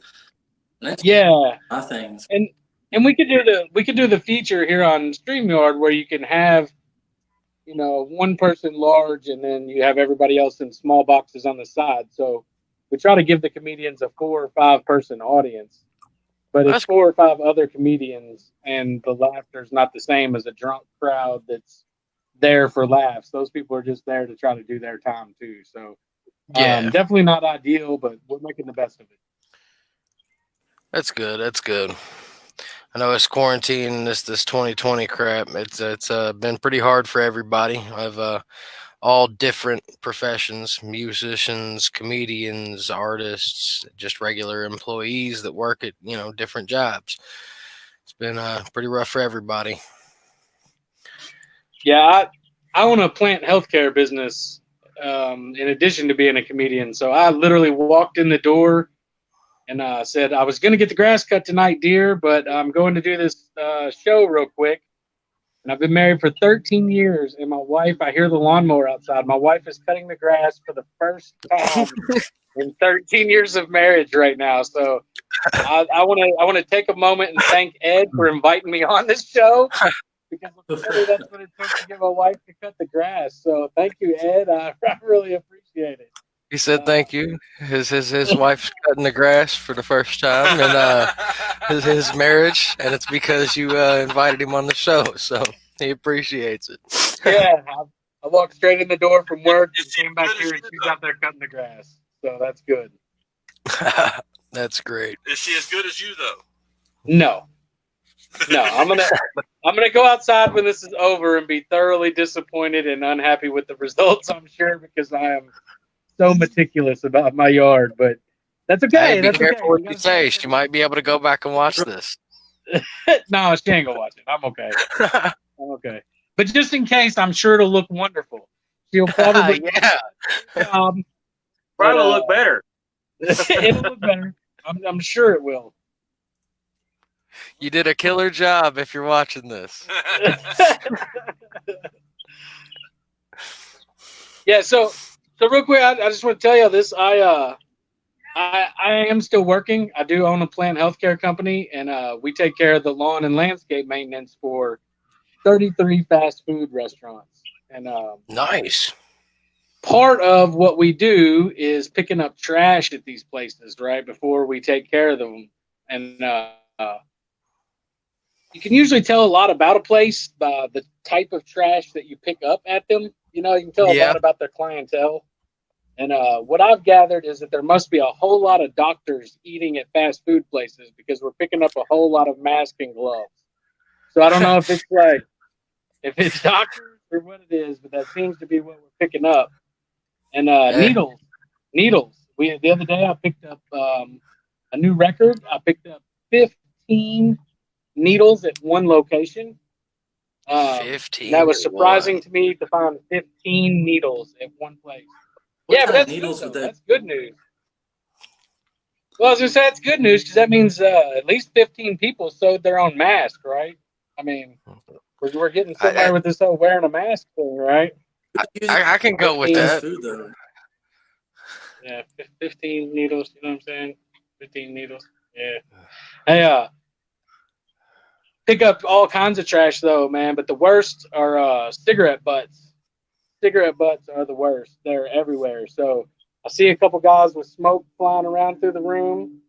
That's Yeah, my things. and we could do the feature here on StreamYard where you can have, one person large and then you have everybody else in small boxes on the side. So we try to give the comedians a 4 or 5 person audience, but it's That's 4 or 5 other comedians, and the laughter's not the same as a drunk crowd that's there for laughs. Those people are just there to try to do their time too. So yeah. definitely not ideal, but we're making the best of it. That's good. That's good. I know it's quarantine, this 2020 crap. It's been pretty hard for everybody. I've all different professions: musicians, comedians, artists, just regular employees that work at different jobs. It's been pretty rough for everybody. Yeah, I own a plant healthcare business in addition to being a comedian. So I literally walked in the door and said, I was going to get the grass cut tonight, dear, but I'm going to do this show real quick. And I've been married for 13 years. And my wife, I hear the lawnmower outside. My wife is cutting the grass for the first time in 13 years of marriage right now. So I want to take a moment and thank Ed for inviting me on this show. Because apparently that's what it took to get my wife to cut the grass. So thank you, Ed. I really appreciate it. He said thank you. His wife's cutting the grass for the first time in his marriage, and it's because you invited him on the show, so he appreciates it. Yeah, I walked straight in the door from work and came back here, and she's out there cutting the grass. So that's good. That's great. Is she as good as you though? No, I'm gonna go outside when this is over and be thoroughly disappointed and unhappy with the results. I'm sure, because I am so meticulous about my yard, but that's okay. Hey, be careful what you say. She might be able to go back and watch this. No, she ain't gonna watch it. I'm okay. I'm okay. But just in case, I'm sure it'll look wonderful. She'll probably Probably look better. It'll look better. I'm sure it will. You did a killer job if you're watching this. Yeah, so real quick, I just want to tell you this. I am still working. I do own a plant healthcare company, and we take care of the lawn and landscape maintenance for 33 fast food restaurants. And Nice. part of what we do is picking up trash at these places right before we take care of them. And you can usually tell a lot about a place by the type of trash that you pick up at them. You can tell a lot about their clientele. And what I've gathered is that there must be a whole lot of doctors eating at fast food places because we're picking up a whole lot of masks and gloves. So I don't know if it's doctors or what it is, but that seems to be what we're picking up. And needles. The other day I picked up a new record. I picked up 15 needles at one location. 15. That was surprising to me to find 15 needles at one place. What Yeah, but kind of that's needles good, with though. that? That's good news. Well, I was going to say that's good news because that means at least 15 people sewed their own mask, right? I mean, we're getting somewhere with this whole wearing a mask thing, right? I can go with that. Food, though. Yeah, 15 needles, you know what I'm saying? 15 needles. Yeah. Hey, pick up all kinds of trash, though, man, but the worst are cigarette butts. Cigarette butts are the worst. They're everywhere. So I see a couple guys with smoke flying around through the room.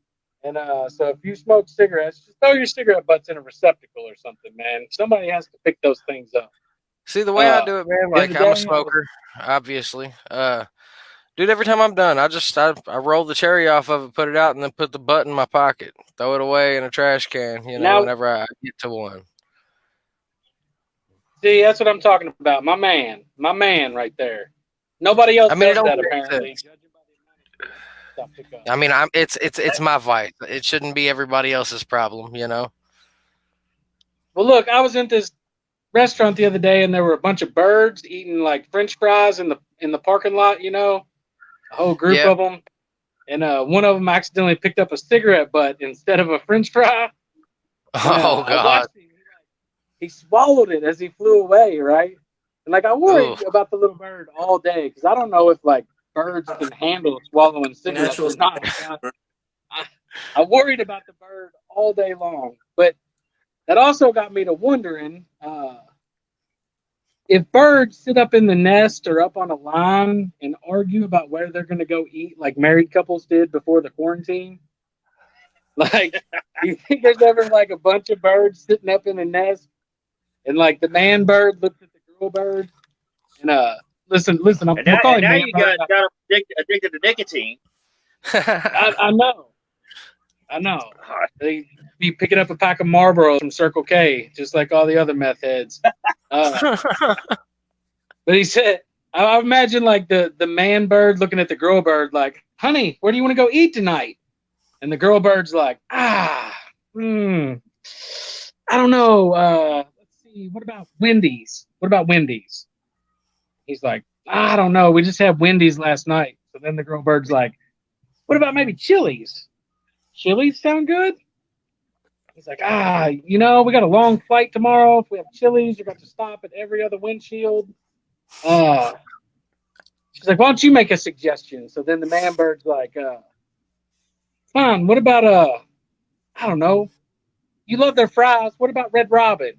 And so if you smoke cigarettes, just throw your cigarette butts in a receptacle or something, man. Somebody has to pick those things up. See, the way I do it, man, like I'm a smoker, obviously. Dude, every time I'm done, I roll the cherry off of it, put it out, and then put the butt in my pocket. Throw it away in a trash can, whenever I get to one. See, that's what I'm talking about. My man right there. Nobody else does that, apparently. I mean, it's my vice. It shouldn't be everybody else's problem, Well, look, I was in this restaurant the other day, and there were a bunch of birds eating like French fries in the parking lot. A whole group of them, and one of them accidentally picked up a cigarette butt instead of a French fry. Oh God! He swallowed it as he flew away, right? And I worried about the little bird all day because I don't know if birds can handle swallowing cigarettes Natural. or not. I worried about the bird all day long, but that also got me to wondering if birds sit up in the nest or up on a line and argue about where they're going to go eat, like married couples did before the quarantine. Like, do you think there's ever like a bunch of birds sitting up in a nest, and like the man bird looks at the girl bird, and listen, I'm And gonna now, call and him now man you bird. got addicted to nicotine. I know. They be picking up a pack of Marlboros from Circle K, just like all the other meth heads. But he said, I imagine like the man bird looking at the girl bird, like, "Honey, where do you want to go eat tonight?" And the girl bird's like, I don't know. Let's see. What about Wendy's? He's like, I don't know. We just had Wendy's last night. So then the girl bird's like, what about maybe Chili's? Chili's sound good? He's like, we got a long flight tomorrow. If we have Chili's, you're going to stop at every other windshield. She's like, why don't you make a suggestion? So then the man bird's like, fine. What about I don't know. You love their fries. What about Red Robin?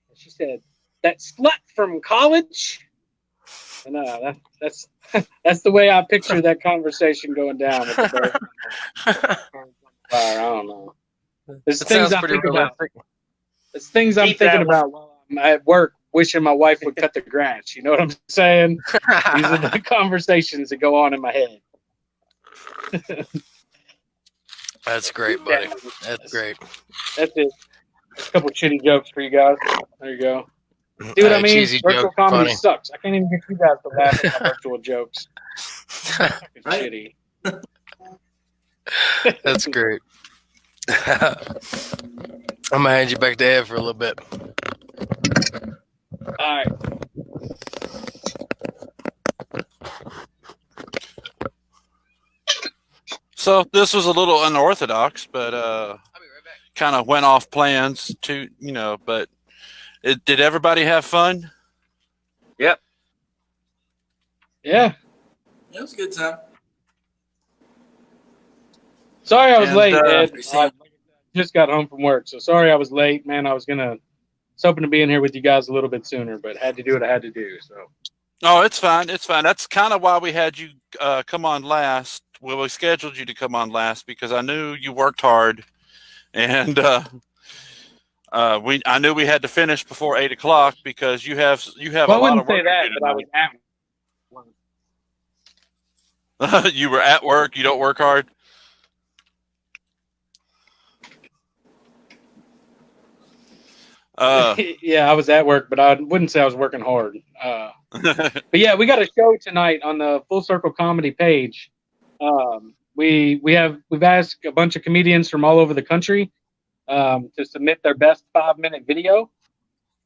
And she said, that slut from college. And that's that's the way I picture that conversation going down with the bird. I don't know. There's things I think about. There's things I'm thinking about while I'm at work, wishing my wife would cut the grass. You know what I'm saying? These are the conversations that go on in my head. That's great, buddy. That's great. That's it. A couple shitty jokes for you guys. There you go. See what I mean? Virtual comedy sucks. I can't even get you guys to laugh at my virtual jokes. It's shitty. That's great. I'm gonna hand you back to Ed for a little bit. All right. So this was a little unorthodox, but kind of went off plans to, but did everybody have fun? Yep. Yeah. It was a good time. Sorry I was late, Ed. I just got home from work, so sorry I was late, man. I was hoping to be in here with you guys a little bit sooner, but had to do what I had to do. So. Oh, it's fine. It's fine. That's kind of why we had you come on last. Well, we scheduled you to come on last because I knew you worked hard, and I knew we had to finish before 8 o'clock because you have a lot of work. I wouldn't say that, but I was at work. You were at work. You don't work hard. Yeah, I was at work, but I wouldn't say I was working hard. But yeah, we got a show tonight on the Full Circle Comedy page. We've asked a bunch of comedians from all over the country to submit their best 5-minute video.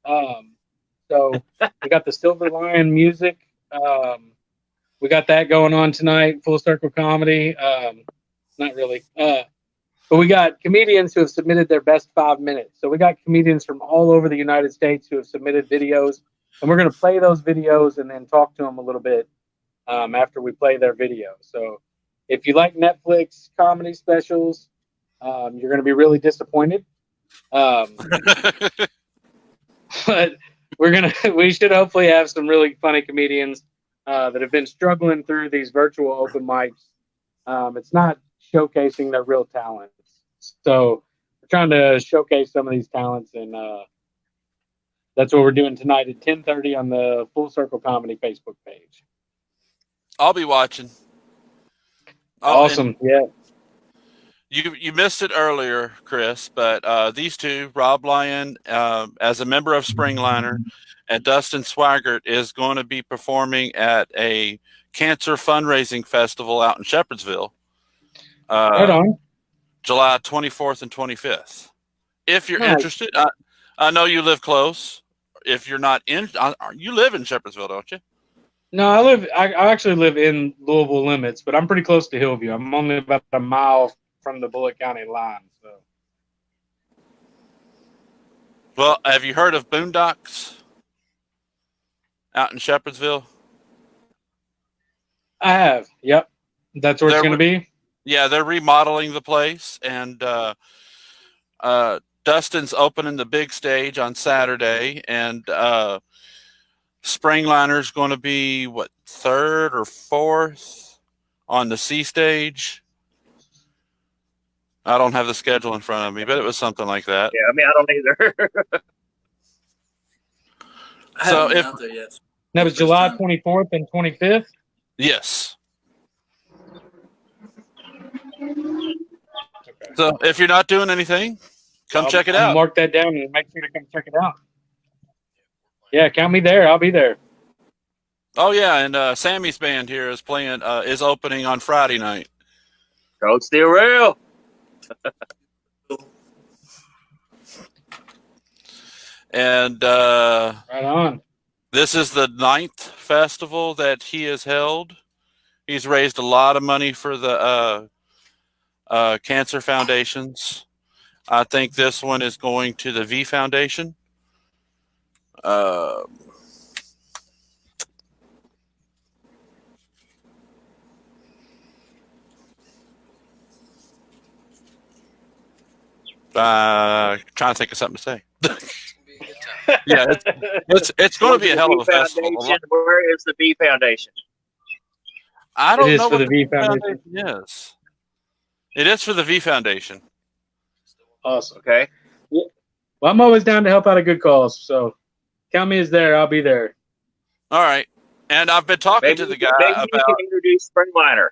So we got the Silver Lion music. We got that going on tonight. Full Circle Comedy. Not really. But we got comedians who have submitted their best 5 minutes. So we got comedians from all over the United States who have submitted videos, and we're going to play those videos and then talk to them a little bit after we play their video. So if you like Netflix comedy specials, you're going to be really disappointed. But we should hopefully have some really funny comedians that have been struggling through these virtual open mics. It's not showcasing their real talents. So we're trying to showcase some of these talents, and that's what we're doing tonight at 10:30 on the Full Circle Comedy Facebook page. I'll be watching. Awesome. Yeah. You missed it earlier, Chris, but these two, Rob Lyon, as a member of Springliner, and Dustin Swaggert is going to be performing at a cancer fundraising festival out in Shepherdsville. Right on. July 24th and 25th. If you're interested, I know you live close. If you're not in, you live in Shepherdsville, don't you? No, I actually live in Louisville limits, but I'm pretty close to Hillview. I'm only about a mile from the Bullitt County line. So. Well, have you heard of Boondocks out in Shepherdsville? I have. Yep. That's where it's going to be. Yeah, they're remodeling the place, and Dustin's opening the big stage on Saturday, and Springliner's going to be what, third or fourth on the C stage. I don't have the schedule in front of me, but it was something like that. Yeah, I mean, I don't either. I So haven't been if out there yet. That was First July time. 24th and 25th. yes, so if you're not doing anything, come check it I'll out. mark that down and make sure to come check it out. Yeah, count me there. I'll be there. Oh yeah, and Sammy's band here is playing is opening on Friday night. Coach Steel Rail. And Right on. this is the 9th festival that he has held. He's raised a lot of money for the cancer foundations. I think this one is going to the V Foundation. Trying to think of something to say. Yeah, it's going to be a hell of a festival. Where is the B Foundation? I don't It is know for what the V Foundation. is. It is for the V Foundation. Awesome. Okay. Well, I'm always down to help out a good cause. So count me as there. I'll be there. All right. And I've been talking Maybe to the guy maybe about. you can introduce Springliner.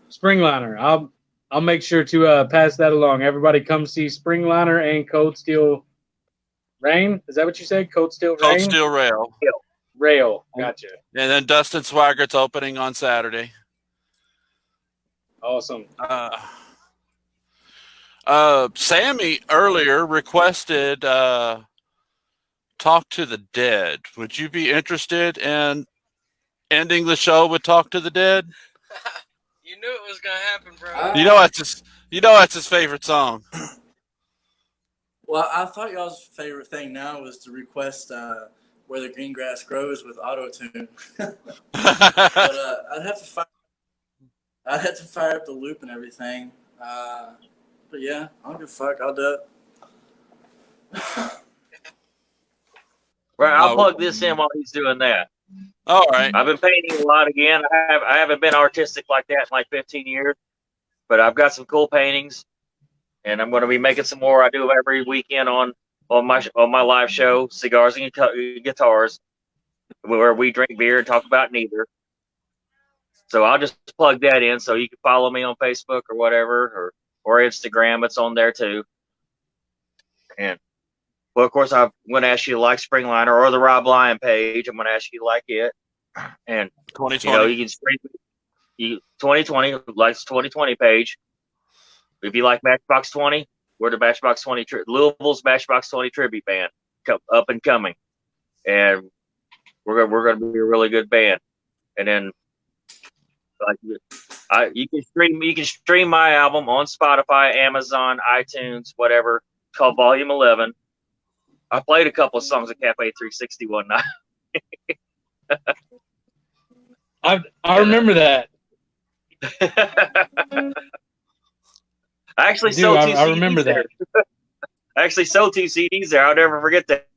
Springliner. I'll make sure to pass that along. Everybody come see Springliner and Cold Steel Rain. Is that what you said? Cold Steel Rain? Cold Steel Rail. Rail. Gotcha. And then Dustin Swaggert's opening on Saturday. Awesome. Sammy earlier requested Talk to the Dead. Would you be interested in ending the show with Talk to the Dead? You knew it was gonna happen, bro. You know that's his favorite song. Well, I thought y'all's favorite thing now was to request Where the Green Grass Grows with auto-tune. But I'd have to fire up the loop and everything. But yeah, I don't give a fuck. I'll do it. Right, I'll plug this in while he's doing that. All right. I've been painting a lot again. I haven't been artistic like that in like 15 years, but I've got some cool paintings, and I'm going to be making some more. I do every weekend on my live show, Cigars and Guitars, where we drink beer and talk about neither. So I'll just plug that in, so you can follow me on Facebook or whatever, or Instagram. It's on there too. And well, of course, I'm going to ask you to like Springliner or the Rob Lyon page. I'm going to ask you to like it. And 2020. you can 2020 likes 2020 page. If you like Matchbox 20, we're the Matchbox 20 Louisville's Matchbox 20 tribute band, up and coming, and we're going to be a really good band. And then you can stream my album on Spotify, Amazon, iTunes, whatever. It's called Volume 11. I played a couple of songs at Cafe 360 one night. I remember that. I actually sold two CDs I remember there. that. I actually sold 2 CDs there. I'll never forget that.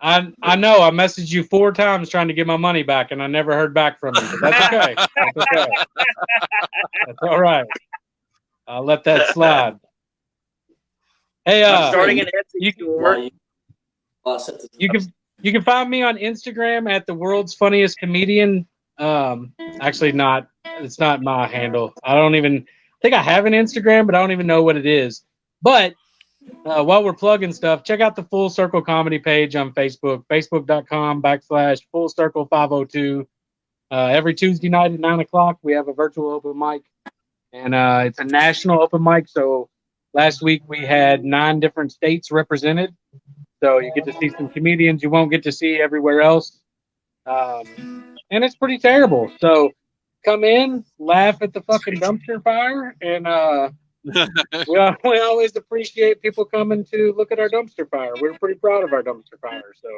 I know. I messaged you 4 times trying to get my money back, and I never heard back from you. But that's okay. That's okay. That's all right. I'll let that slide. Hey, I'm starting an Etsy store. You can find me on Instagram at the world's funniest comedian. Actually, not. It's not my handle. I think I have an Instagram, but I don't even know what it is. But while we're plugging stuff, check out the Full Circle Comedy page on Facebook, facebook.com/Full Circle 502. Every Tuesday night at 9 o'clock, we have a virtual open mic, and it's a national open mic. So last week we had 9 different states represented. So you get to see some comedians you won't get to see everywhere else. And it's pretty terrible. So come in, laugh at the fucking dumpster fire, and we always appreciate people coming to look at our dumpster fire. We're pretty proud of our dumpster fire. So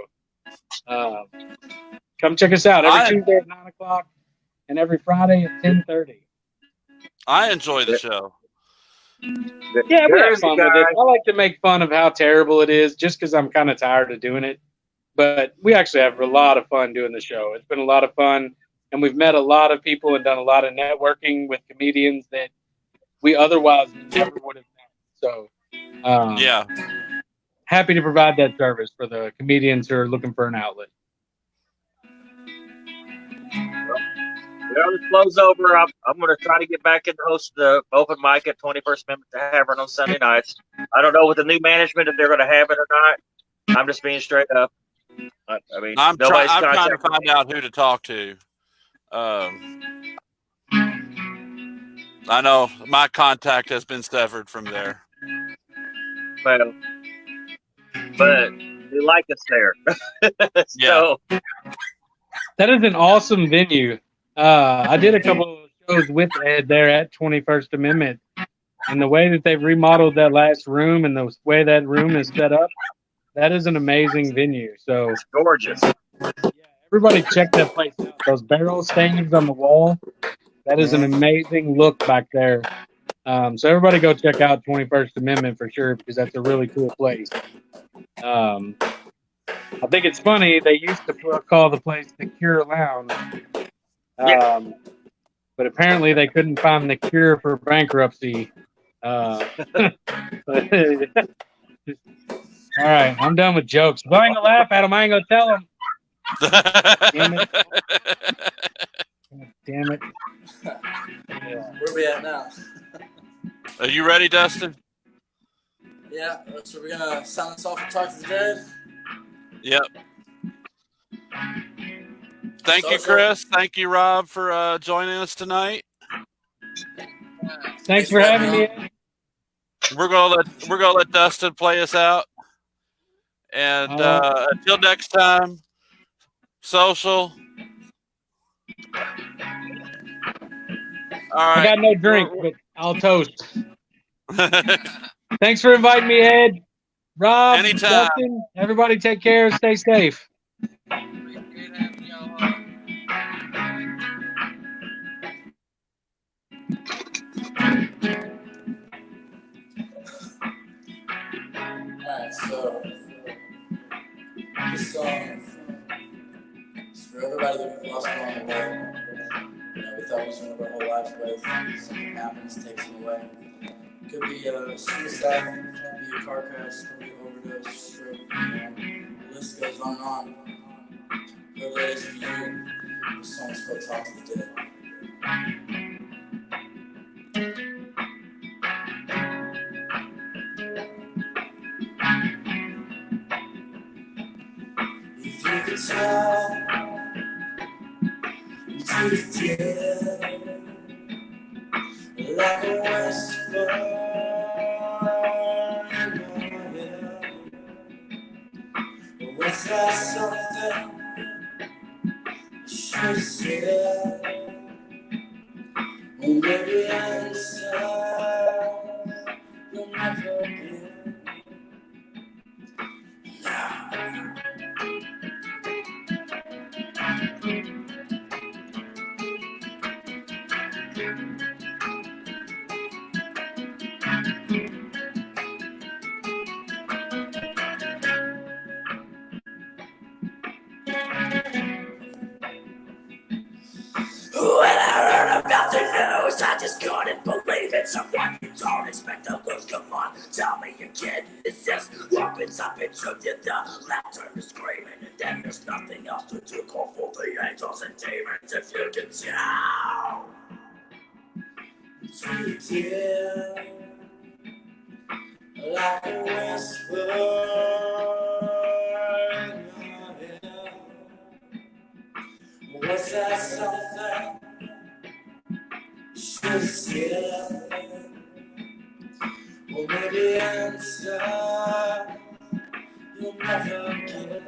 Come check us out every Tuesday at 9 o'clock and every Friday at 10:30. I enjoy the show. Yeah, we have fun with it. I like to make fun of how terrible it is just because I'm kind of tired of doing it. But we actually have a lot of fun doing the show. It's been a lot of fun, and we've met a lot of people and done a lot of networking with comedians that we otherwise never would have met. So, Yeah. happy to provide that service for the comedians who are looking for an outlet. Well, the flow's over. I'm going to try to get back in the host the open mic at 21st Amendment Tavern on Sunday nights. I don't know with the new management if they're going to have it or not. I'm just being straight up. I mean, I'm nobody's trying to contacted find me. out who to talk to. I know my contact has been severed from there. Well, but they like us there. So, that is an awesome venue. I did a couple of shows with Ed there at 21st Amendment, and the way that they've remodeled that last room and the way that room is set up, that is an amazing venue. So it's gorgeous. Yeah, everybody check that place out. Those barrel stains on the wall, that is an amazing look back there. So everybody go check out 21st Amendment for sure, because that's a really cool place. I think it's funny, they used to call the place the Cure Lounge. But apparently they couldn't find the cure for bankruptcy. All right, I'm done with jokes. If I ain't gonna laugh at them, I ain't gonna tell them. Damn it. Damn it. Where we at now? Are you ready, Dustin? Yeah, so we're gonna sign this off and talk to the dead. Yep. Thank you, Chris. Thank you, Rob, for joining us tonight. Thanks for having me. We're gonna let Dustin play us out. And until next time, social. All right. I got no drink, but I'll toast. Thanks for inviting me, Ed. Rob, anytime. Dustin, everybody take care. Stay safe. Alright, so this song is for everybody that we've lost along the way. You know, we thought we was going to our whole lives with. Something happens, takes them away. Could be a suicide, could be a car crash, could be an overdose, stroke, you know, the list goes on and on. Whoever that is for you, this song's called Talk to the Dead. If you could talk to the dead, like a whisper in your ear, was that something you should have said? Or maybe answer you'll never get. When I heard about the news, I just couldn't believe it. Someone you don't expect to lose. Come on, tell me you can't resist. Weapons up and took you the laughter is screaming, and then there's nothing else to do. Call for the angels and demons if you can tell. To dear, like a whisper in your ear. Was that something you should have said? Or maybe answer you'll never get.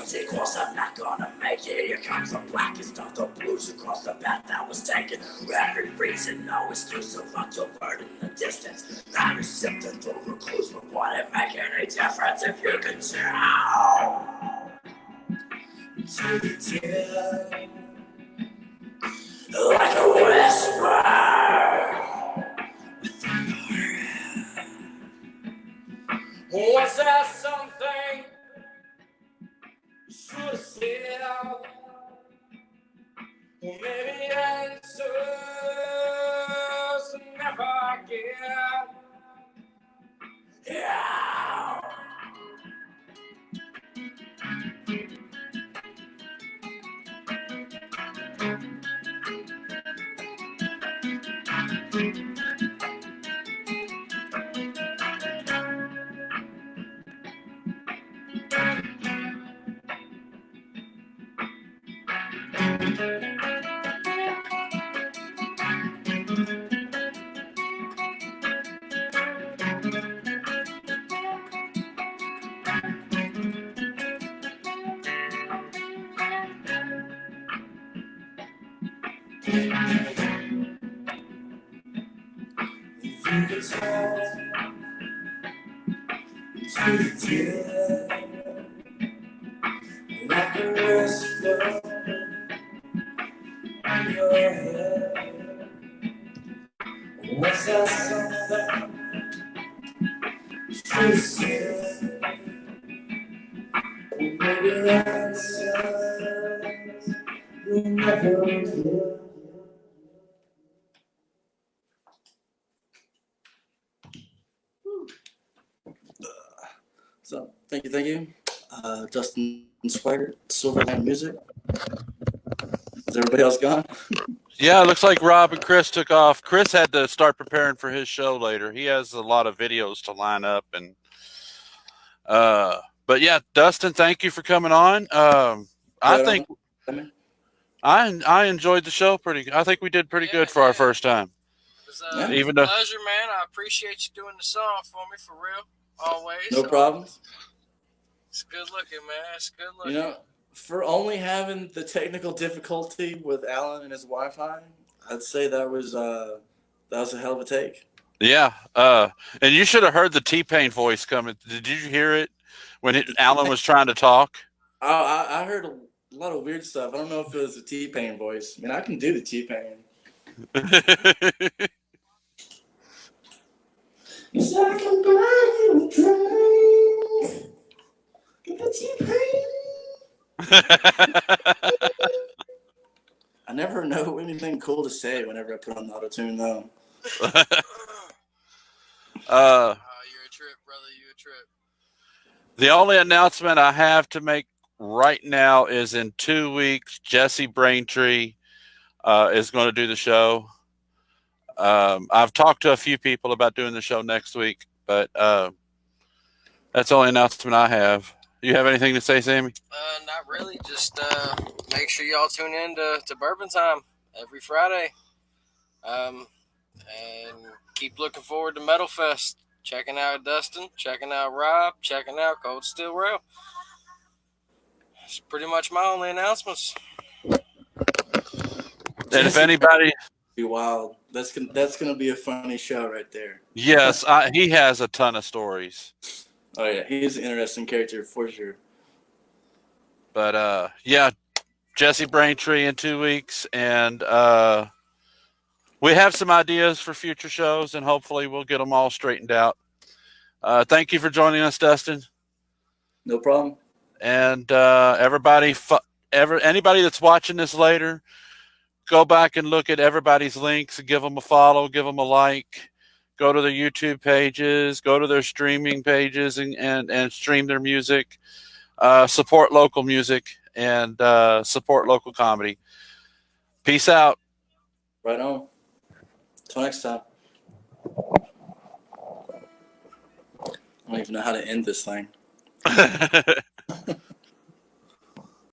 sequels, I'm not gonna make it. Here comes the blackest of the blues across the path that was taken. Every reason, no excuse, so fuck the word in the distance. I'm accepting the recluse, but would it make any difference if you could tell? To the tip, like a whisper. Was there something you should have said? Or maybe answers never get. Yeah. If you could talk to the dead, like a whisper in your head, was there something you said? Maybe answers you never get. So, thank you. Dustin Swaggert, Silverland Music. Is everybody else gone? Yeah, it looks like Rob and Chris took off. Chris had to start preparing for his show later. He has a lot of videos to line up, and but yeah, Dustin, thank you for coming on. I think I enjoyed the show pretty. I think we did pretty good for our first time. It was Even a though pleasure, man. I appreciate you doing the song for me, for real. Always. No problems. It's good looking, man. It's good looking. You know, for only having the technical difficulty with Alan and his Wi-Fi, I'd say that was a hell of a take. yeah, and you should have heard the T-Pain voice coming. Did you hear it when Alan was trying to talk? I heard a lot of weird stuff. I don't know if it was the T-Pain voice. I mean, I can do the T-Pain. It's like I'm blind and drunk. Get the T-Pain. I never know anything cool to say whenever I put on the auto-tune, though. You're a trip, brother. You're a trip. The only announcement I have to make right now is in 2 weeks, Jesse Braintree is going to do the show. I've talked to a few people about doing the show next week, but that's the only announcement I have. You have anything to say, Sammy? Not really. Just make sure y'all tune in to Bourbon Time every Friday. And keep looking forward to Metal Fest. Checking out Dustin, checking out Rob, checking out Cold Steel Rail. That's pretty much my only announcements. And if anybody... Be wild. That's gonna be a funny show right there. Yes, he has a ton of stories. Oh yeah, he's an interesting character for sure. But yeah, Jesse Braintree in 2 weeks, and we have some ideas for future shows, and hopefully we'll get them all straightened out. Thank you for joining us, Dustin. No problem. And everybody that's watching this later, go back and look at everybody's links and give them a follow, give them a like. Go to their YouTube pages, go to their streaming pages, and stream their music. Support local music and support local comedy. Peace out. Right on. Till next time. I don't even know how to end this thing.